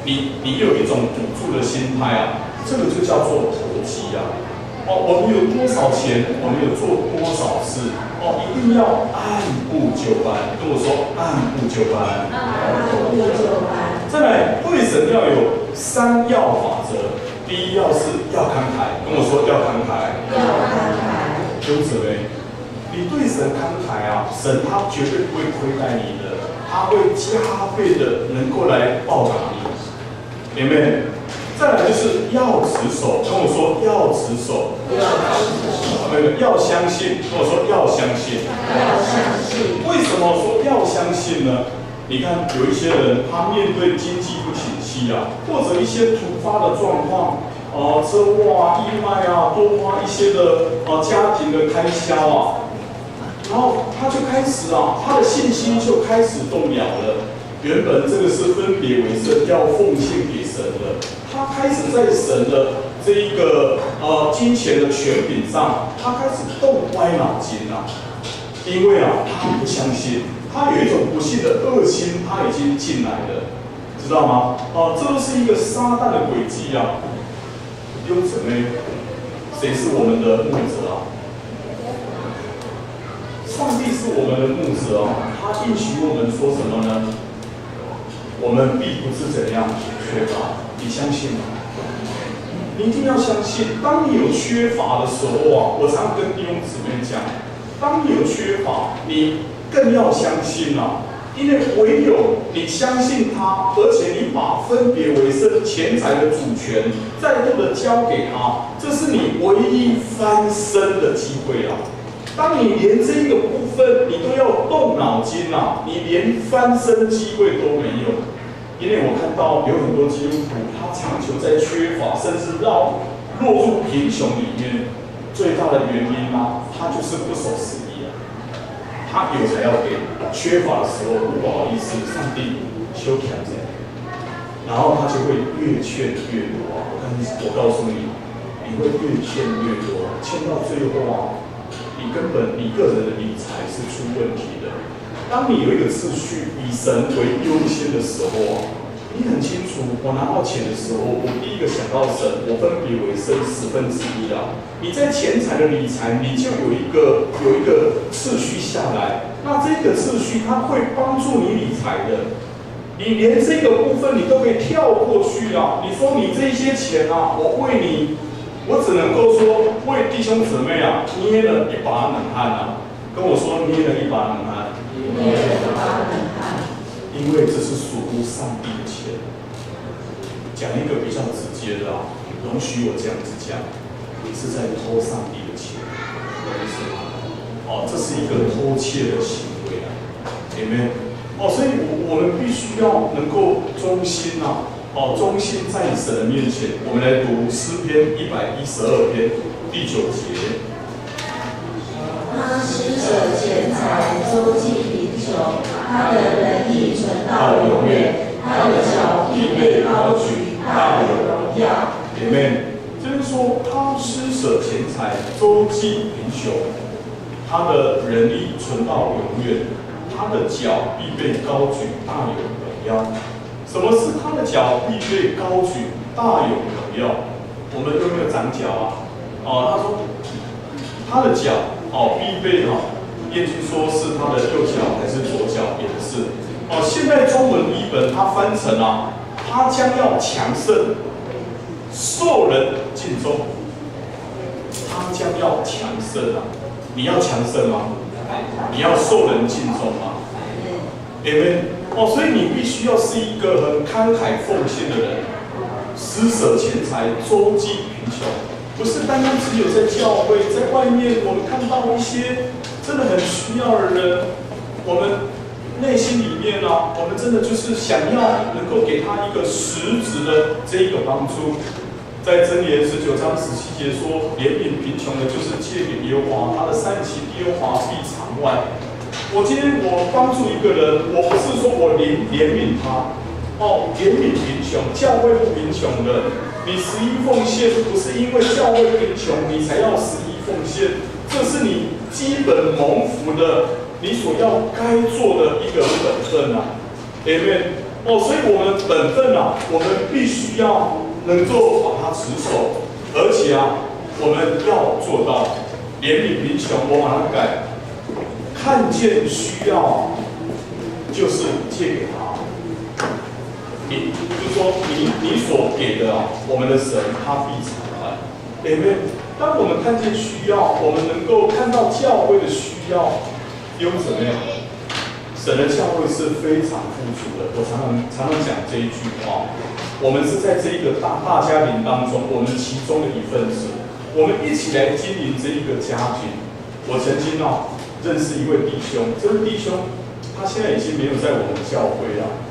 你有一种赌注的心态啊，这个就叫做投机啊。哦，我们有多少钱，我们有做多少事，哦，一定要按部就班。跟我说按部就班。按部就班。再来，对神要有3要法则。第一要是要慷慨，跟我说要慷慨。要慷慨。兄姊妹，你对神慷慨啊，神他绝对不会亏待你的，他会加倍的能够来报答你。明白？再来就是要持守，跟我说要持守。要相信，跟我说要相信。要相信。为什么说要相信呢？你看有一些人，他面对经济不景气啊，或者一些突发的状况，车祸啊、意外啊，多花一些的家庭的开销啊，然后他就开始啊，他的信心就开始动摇了。原本这个是分别为圣，要奉献给神的，他开始在神的这一个金钱的权柄上，他开始动歪脑筋啊，因为啊，他不相信。他有一种不幸的恶心，他已经进来了，知道吗？这就是一个撒旦的诡计啊！弟兄姊妹，谁是我们的牧者啊？上帝是我们的牧者啊！他应许我们说什么呢？我们必不是怎样缺乏，你相信吗？你一定要相信，当你有缺乏的时候啊，我常跟弟兄姊妹讲，当你有缺乏，你更要相信啊，因为唯有你相信他，而且你把分别为圣钱财的主权再度的交给他，这是你唯一翻身的机会啊！当你连这一个部分你都要动脑筋啊，你连翻身机会都没有。因为我看到有很多基督徒，他长久在缺乏，甚至落入贫穷里面，最大的原因啊，他就是不守时宜啊。他有才要给，缺乏的时候不好意思，上帝修条件，然后他就会越欠越多啊！我告诉你，你会越欠越多，欠到最后啊，你根本你个人的理财是出问题的。当你有一个秩序，以神为优先的时候啊，你很清楚，我拿到钱的时候，我第一个想到神，我分别为圣1/10啊。你在钱财的理财，你就有一个次序下来，那这个次序它会帮助你理财的。你连这个部分你都可以跳过去啊！你说你这些钱啊，我为你，我只能够说为弟兄姊妹啊捏了一把冷汗啊，跟我说捏了一把冷汗。因为这是属乎上帝的钱。讲一个比较直接的啊，容许我这样子讲，你是在偷上帝的钱，懂意思吗？这是一个偷窃的行为啊，有没有？所以我们必须要能够忠心啊，忠心在神的面前。我们来读诗篇112篇第9节。他施舍钱财，周济贫穷，他的仁义存到永远，他的脚必被高举，大有荣耀。Amen。就是说，他施舍钱财，周济贫穷，他的仁义存到永远，他的脚必被高举，大有荣耀。什么是他的脚必被高举，大有荣耀？我们有没有长脚啊？他说他的脚。必被燕京说是他的右脚还是左脚，也不是。现在中文译本它翻成他将要强盛，受人敬重。他将要强盛啊！你要强盛吗？你要受人敬重吗 ？Amen。所以你必须要是一个很慷慨奉献的人，施舍钱财，周济贫穷。不是单单只有在教会，在外面我们看到一些真的很需要的人，我们内心里面我们真的就是想要能够给他一个实质的这一个帮助。在箴言19章17节说，怜悯贫穷的，就是借给耶和华，他的善行耶和华必偿还。我今天我帮助一个人，我不是说我怜悯他，怜悯贫穷，教会不贫穷的。你11奉献不是因为教会贫穷你才要11奉献，这是你基本蒙福的，你所要该做的一个本分啊。Amen。所以我们本分啊，我们必须要能够把它持守，而且啊，我们要做到怜悯贫穷，我把它改，看见需要就是借给他。就是说你所给的啊，我们的神他必偿还。Amen。当我们看见需要，我们能够看到教会的需要，又怎么样？神的教会是非常富足的。我常常讲这一句话，我们是在这一个大家庭当中，我们其中的一份子，我们一起来经营这一个家庭。我曾经认识一位弟兄，这位弟兄他现在已经没有在我们教会了。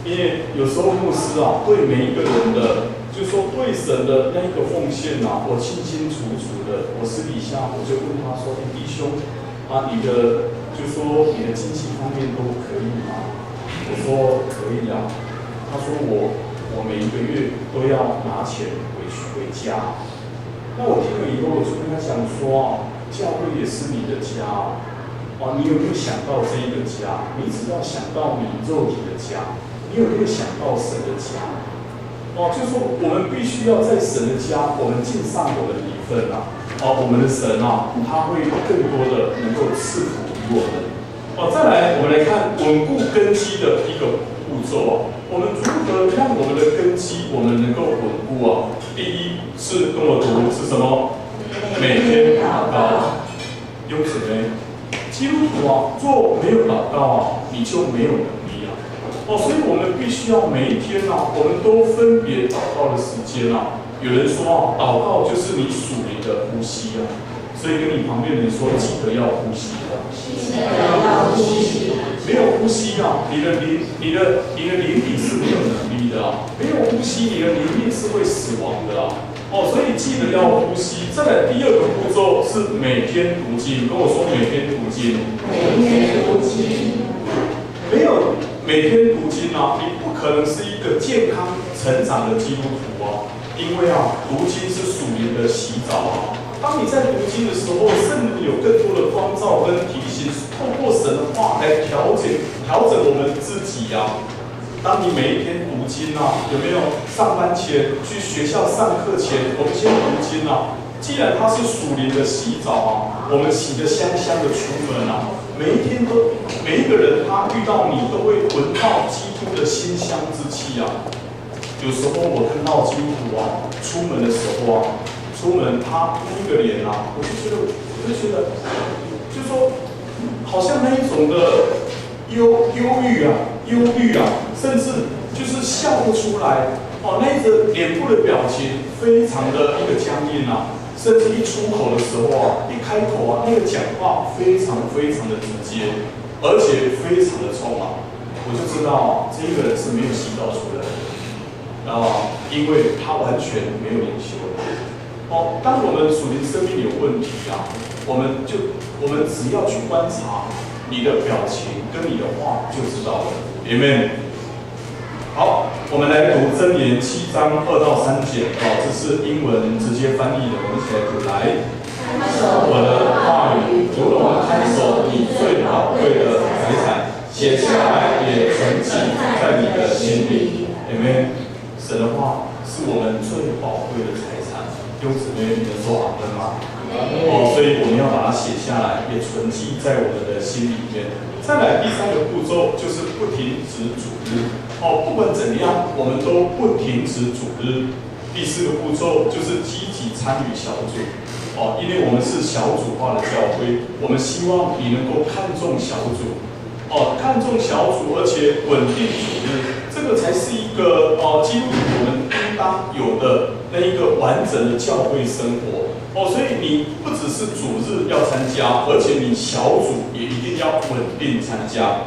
因为有时候牧师对每一个人的，就是说对神的那一个奉献我清清楚楚的。我私底下我就问他说：“弟兄你的，就是说你的经济方面都可以吗？”我说：“可以啊。”他说我每一个月都要拿钱回家。那我听了以后，我就跟他讲说教会也是你的家你有没有想到这一个家？你只要想到你肉体的家。你有没有想到神的家？就是说我们必须要在神的家，我们尽上我们的一份我们的神他会更多的能够赐福于我们。再来，我们来看稳固根基的一个步骤我们如何让我们的根基我们能够稳固第一是跟我读是什么？每天祷告。因此呢，基督徒做没有祷告你就没有能力所以我们必须要每一天我们都分别祷告的时间有人说祷告就是你属灵的呼吸所以跟你旁边人说，记得要呼吸记得要呼吸。没有呼吸你的灵体是没有能力的没有呼吸，你的灵命是会死亡的所以记得要呼吸。再来第二个步骤是每天读经，跟我说每天读经。每天读经。没有每天读经你不可能是一个健康成长的基督徒因为读经是属灵的洗澡当你在读经的时候，圣灵有更多的光照跟提醒，透过神的话来调整我们自己当你每一天读经有没有上班前去学校上课前，我们先读经既然它是属灵的洗澡我们洗得香香的出门每一天都每一个人他遇到你都会闻到基督的馨香之气有时候我看到基督徒出门的时候出门他那一个脸我就觉得就说好像那一种的忧虑甚至就是笑不出来那一个脸部的表情非常的一个僵硬甚至一出口的时候一开口那个讲话非常非常的直接，而且非常的匆忙，我就知道这一个人是没有洗澡出来的因为他完全没有灵修当我们属灵生命有问题我们只要去观察你的表情跟你的话就知道了 Amen。 好，我们来读箴言7章2到3节这是英文直接翻译的，我们一起来读来。我的话语如同看守你最宝贵的财产，写下来也存记在你的心里。Amen。 神的话是我们最宝贵的财产，用姊妹你们说阿们吗？所以我们要把它写下来，也存记在我们的心里面。再来第3个步骤就是不停止主日不管怎样，我们都不停止主日。第4个步骤就是积极参与小组因为我们是小组化的教会，我们希望你能够看重小组看重小组，而且稳定主日，这个才是一个基督徒我们应当有的那一个完整的教会生活所以你不只是主日要参加，而且你小组也一定要稳定参加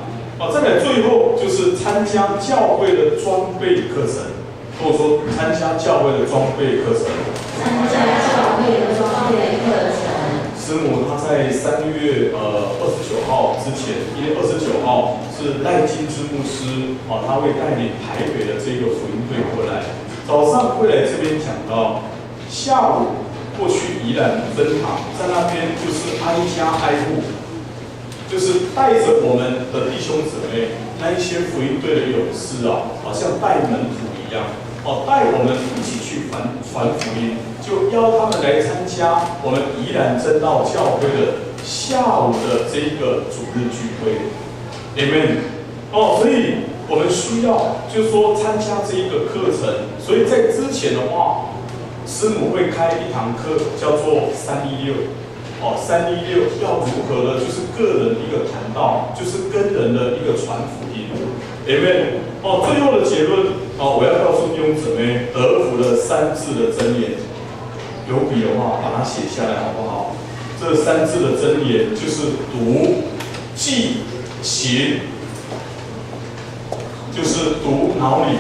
再来最后就是参加教会的装备课程，或者说参加教会的装备课程。参加教会的装备课程。师母她在3月29号之前，因为29号是赖金枝牧师他会带领台北的这个福音队过来，早上会来这边讲到，下午过去宜兰分堂，在那边就是挨家挨户，就是带着我们的弟兄姊妹，那一些福音队的勇士啊，好像带门徒一样，带我们一起去传福音，就邀他们来参加我们宜兰真道教会的下午的这个主日聚会 ，Amen。所以我们需要就是说参加这一个课程，所以在之前的话，师母会开一堂课，叫做316。316要如何呢？就是个人一个谈道，就是跟人的一个传福音 ，Amen。最后的结论我要告诉弟兄姊妹，得福的3字的箴言，有笔的话把它写下来好不好？这3字的箴言就是读、记、行，就是读脑里，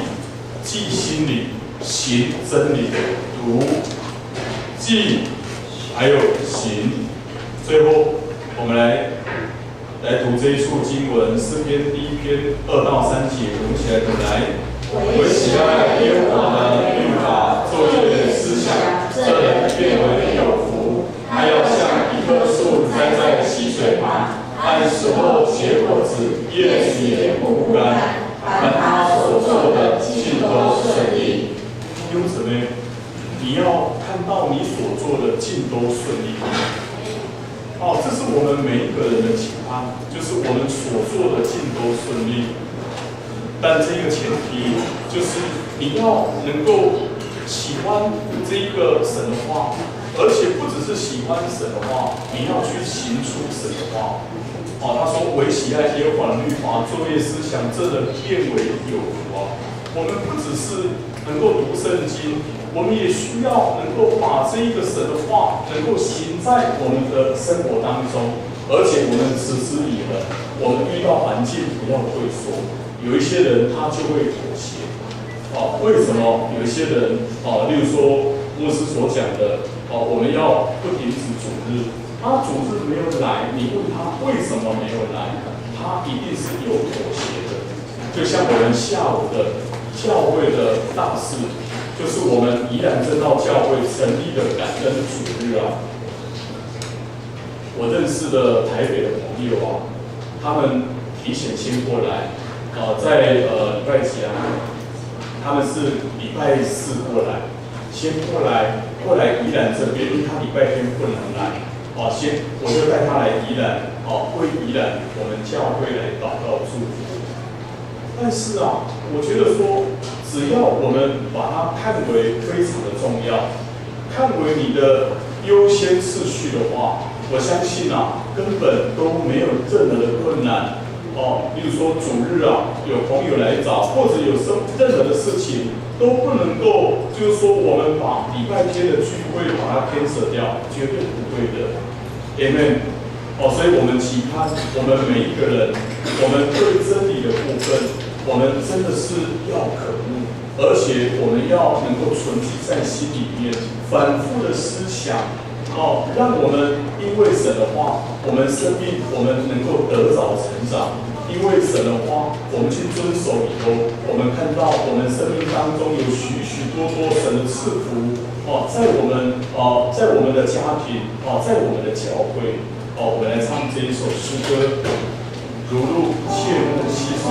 记心里，行真理，读、记，还有行。最后，我们来读这一处经文，诗篇第1篇2到3节，我们一起来读来。唯喜爱耶和华的律法，昼夜思想，这人变为有福。他要像一棵树栽在溪水旁，按时候结果子，叶子也不枯干。凡他所做的，尽都顺利。弟兄姊妹，你要看到你所做的尽都顺利。这是我们每一个人的期盼，就是我们所做的尽都顺利。但这个前提就是你要能够喜欢这个神的话，而且不只是喜欢神的话，你要去行出神的话。他说：“唯喜爱耶和华的律法，昼夜思想，这人变为有福啊！”我们不只是能够读圣经，我们也需要能够把这一个神的话能够行在我们的生活当中，而且我们持之以恒。我们遇到环境不要退缩，有一些人他就会妥协。为什么有一些人例如说牧师所讲的我们要不停止主日，他主日没有来，你问他为什么没有来，他一定是有妥协的。就像我们下午的教会的大事，就是我们宜兰真道教会成立的感恩主日啊。我认识的台北的朋友他们提前先过来，在礼拜几他们是礼拜4过来，先过来宜兰这边，因为他礼拜天不能来，我就带他来宜兰，为宜兰我们教会来祷告祝福。但是我觉得说，只要我们把它看为非常的重要，看为你的优先次序的话，我相信根本都没有任何的困难。例如说主日有朋友来找，或者有任何的事情都不能够，就是说我们把礼拜天的聚会把它cancel掉，绝对不对的。Amen。所以我们期盼我们每一个人，我们对真理的部分，我们真的是要渴慕，而且我们要能够存记在心里面，反复的思想。让我们因为神的话，我们生命我们能够得着成长。因为神的话，我们去遵守以后，我们看到我们生命当中有许许多多神的赐福在我们的家庭在我们的教会我们来唱这一首诗歌，如入切慕溪水。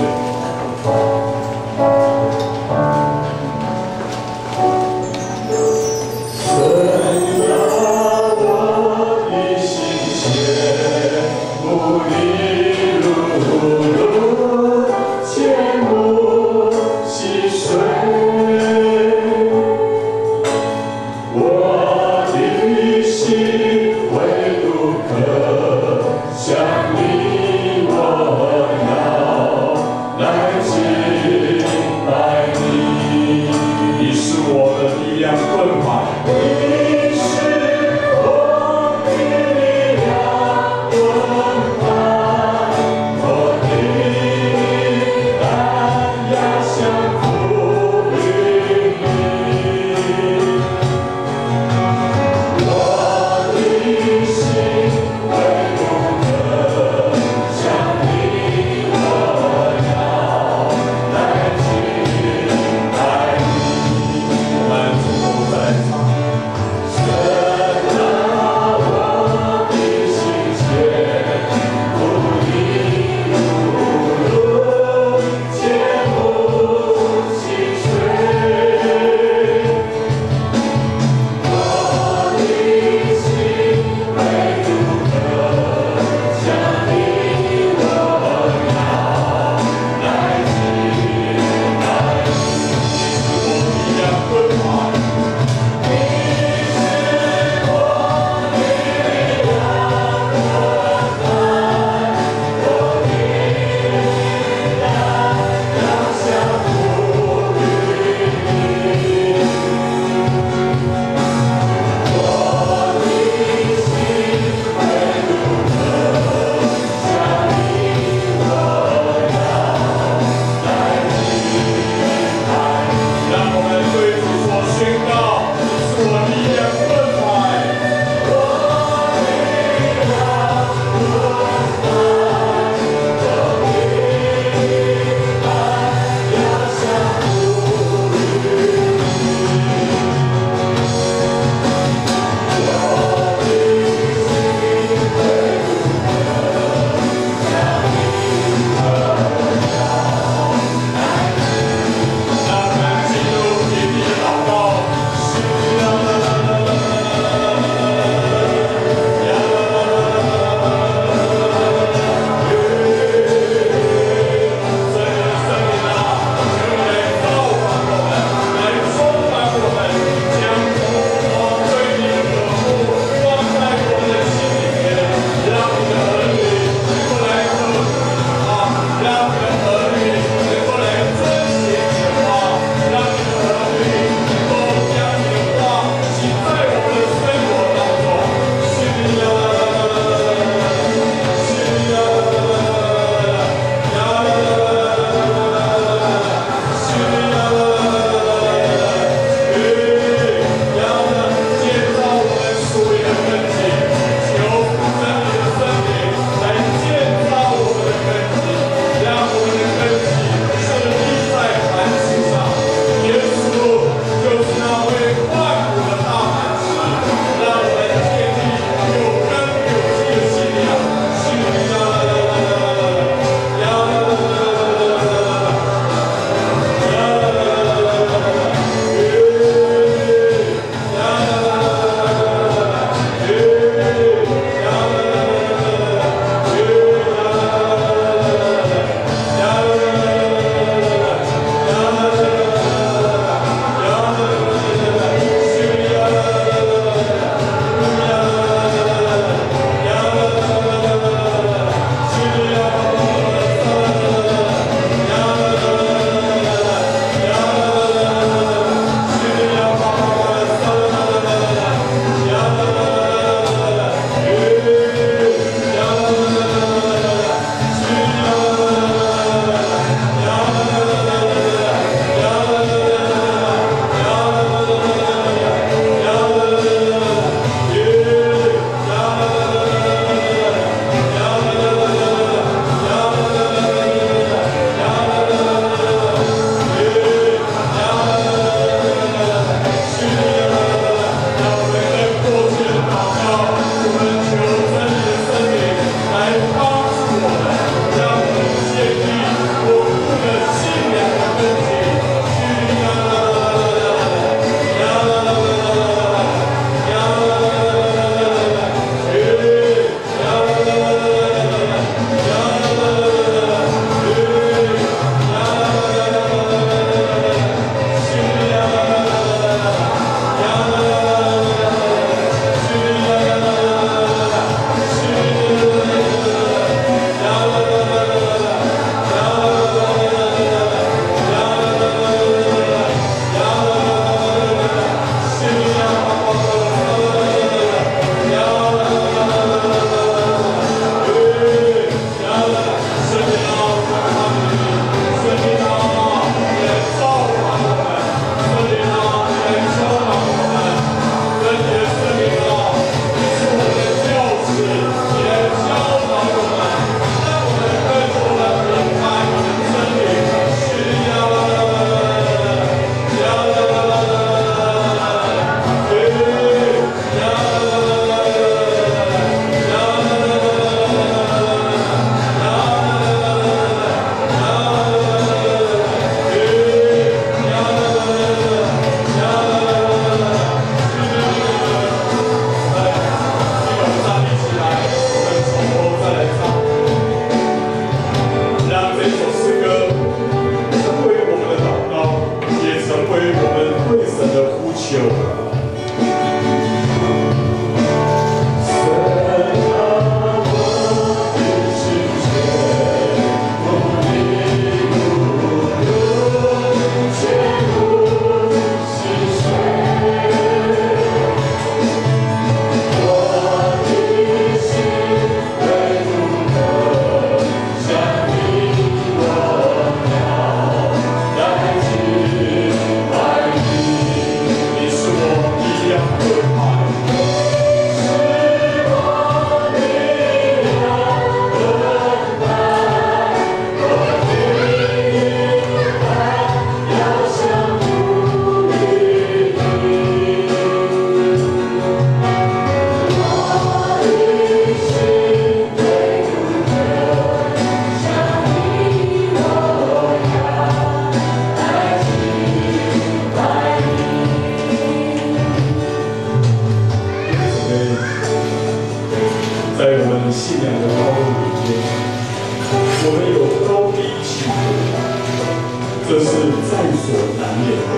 这是在所难免的。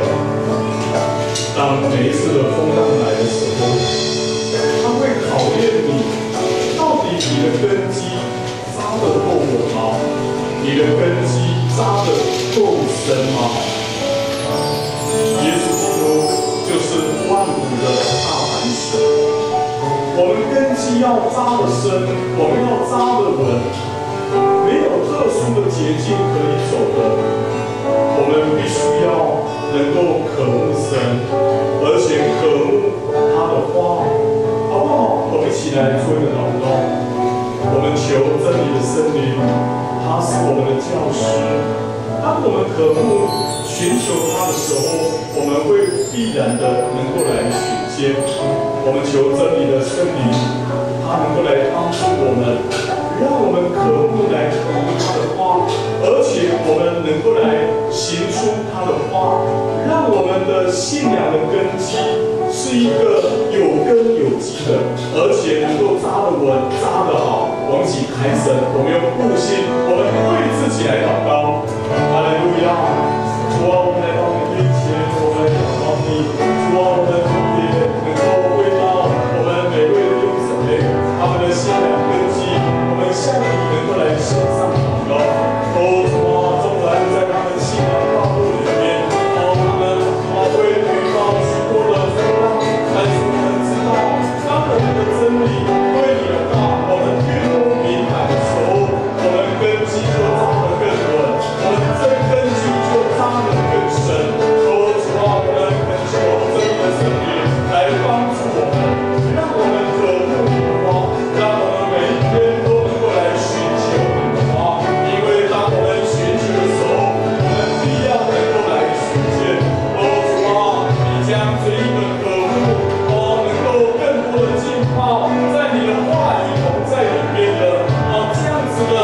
当每一次的风浪来的时候，它会考验你，到底你的根基扎得够稳吗？你的根基扎得够深吗？耶稣基督就是万古的大磐石。我们根基要扎得深，我们要扎得稳，没有特殊的捷径可以走的。我们必须要能够渴慕神，而且渴慕他的话，好不好？我们一起来做一个祷告。我们求真理的圣灵，他是我们的教师。当我们渴慕寻求他的时候，我们会必然的能够来寻见。我们求真理的圣灵，他能够来帮助我们，让我们渴慕来读他的话，而且我们能够来行出他的话，让我们的信仰的根基是一个有根有基的，而且能够扎得稳、扎得好。我们一起开声，我们用悟性，我们对自己来祷告。哈利路亚！主啊，我们来到你面前，我们仰望你。主啊，我们特别能够为到我们每位弟兄姊妹他们的信仰根基，我们向你能够来献上祷告。哦，主啊，纵然在他们信仰道路里面，他们会遇到许多的风浪，但是我们知道，当我们的真理对你的话，我们越敏感的时候，我们根基就扎得更稳，我们这根基就扎得更深。哦，主啊，我们恳求真理的圣灵来帮助我们，让我们渴慕你的话，让我们每一天都能够来寻求你的话，因为当我们寻求的时候，我们必要能够来寻见。哦，主啊，你将这一个渴慕，能够更多的浸泡在你的话语同在里面的，这样子的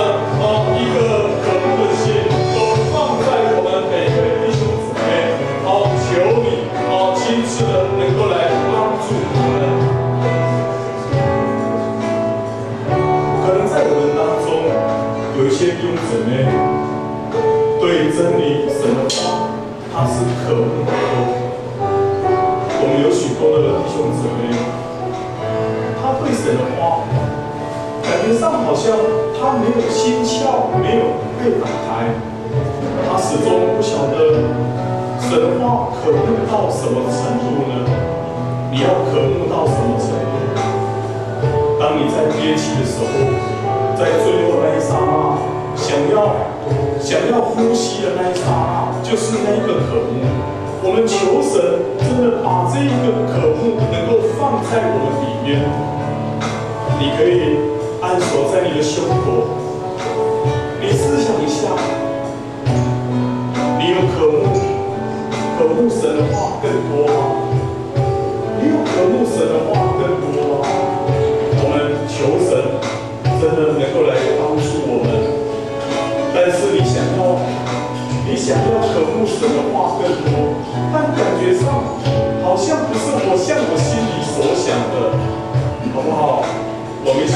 一个渴慕的心，都放在我们每位弟兄姊妹，求你亲自的能够来帮助我们。可能在我们当中有一些弟兄姊妹对真理神的话，他是渴慕的。我们有许多的弟兄姊妹，他对神的话，感觉上好像他没有心窍，没有被打开，他始终不晓得神的话渴慕到什么程度呢？你要渴慕到什么程度？当你在憋气的时候，在最后那一刹那，想要呼吸的那一刹那，就是那一个渴慕。我们求神真的把这一个渴慕能够放在我们里面。你可以按手在你的胸口，你思想一下，你有渴慕神的话更多吗？你有渴慕神的话更多吗？我们求神真的能够来帮助我们，但是你想要渴慕神的话更多，但感觉上好像不是像我心里所想的，好不好？我们一起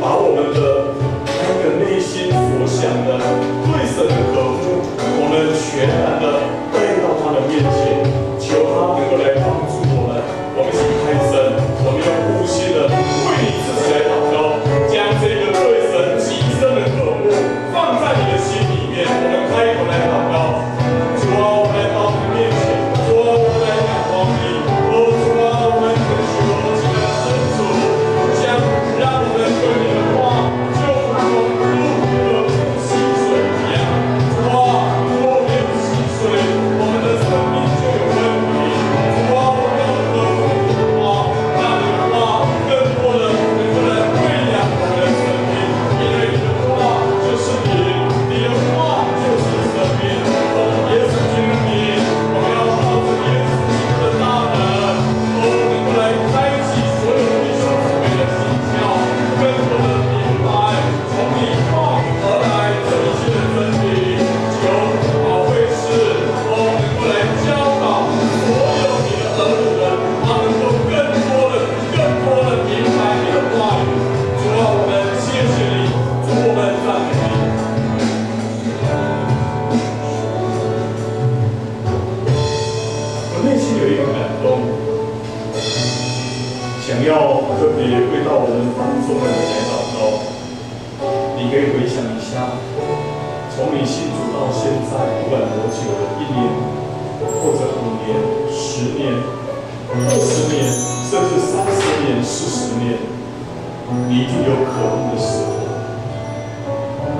把我们的那个内心所想的对神的渴慕，我们全然的带到他的面前，求他能够来帮助我们。我们一起开声，我们用悟性的为你自己来祷告，将这个对神极深的渴慕放在你的心里面。我们开口来祷告，主啊，我们来到你面前，主啊，我们来仰望你，主啊，我们恳求这个恩主，让我们对你的话就如同路的溪水一样，主啊，若没有溪水，要特别为到我们当中的人来祷告，你可以回想一下，从你信主到现在，不管多久了，1年，或者5年、10年、20年，甚至30年、40年，你一定有渴慕的时候。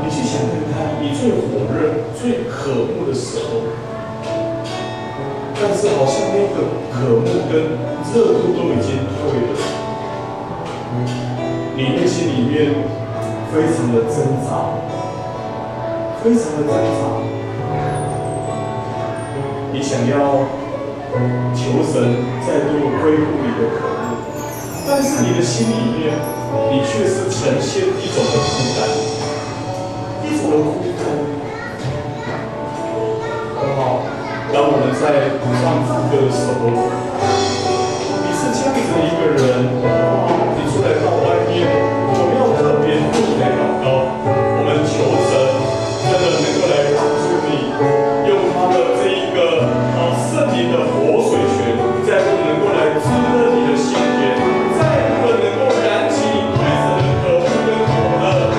你去想看看，你最火热、最渴慕的时候，但是好像那个渴慕跟热度都已经退了，你内心里面非常的挣扎，非常的挣扎。你想要求神再度恢复你的渴慕，但是你的心里面，你却是呈现一种的孤单，一种的孤单。很好，当我们在唱副歌的时候，你是这样子的一个人，你出来到外面，我们要特别为你来祷告，我们求神真的能够来帮助你，用他的这一个圣灵的活水泉，再不能够来滋润你的心田，再不能够燃起你对神的渴慕跟火热。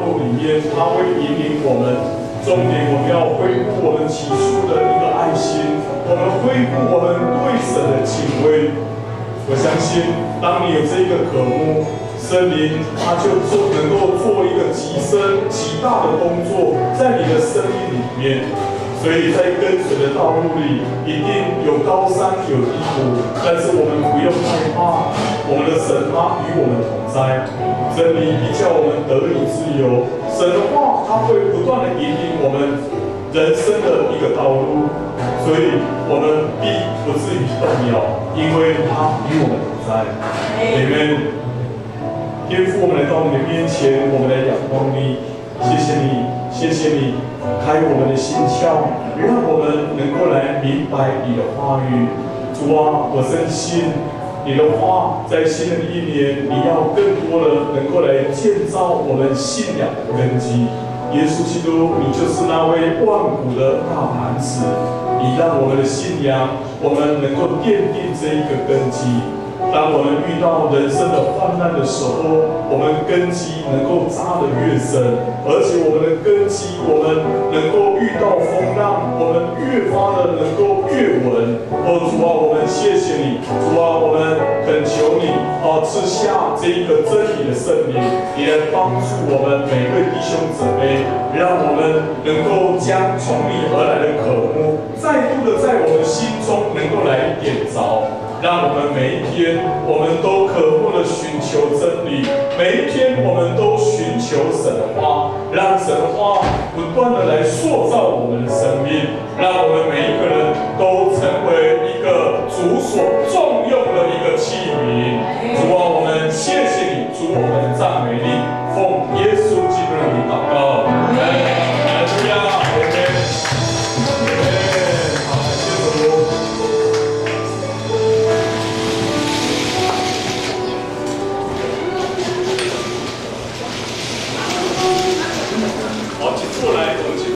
路里面，他会引领我们。重点，我们要恢复我们起初的一个爱心，我们恢复我们对神的敬畏。我相信，当你有这个渴慕，圣灵他就能够做一个极深、极大的工作在你的生命里面。所以在跟随的道路里，一定有高山有低谷，但是我们不用害怕，我们的神他与我们同在。真理必叫我们得以自由，神的话它会不断的引领我们人生的一个道路，所以我们必不至于动摇，因为他与我们同在。Amen。天父，我们来到你的面前，我们来仰望你，谢谢你，谢谢你开我们的心窍，让我们能够来明白你的话语。主啊，我深信。你的话在新的一年，你要更多的能够来建造我们信仰的根基。耶稣基督，你就是那位万古的大磐石，你让我们的信仰，我们能够奠定这一个根基。当我们遇到人生的患难的时候，我们根基能够扎得越深，而且我们的根基，我们能够遇到风浪，我们越发的能够越稳。主啊，我们谢谢你，主啊，我们恳求你赐下这一个真理的圣灵，你来帮助我们每位弟兄姊妹，让我们能够将从你而来的渴慕，再度的在我们心中能够来点着。让我们每一天，我们都渴慕的寻求真理；每一天，我们都寻求神的话，让神的话不断的来塑造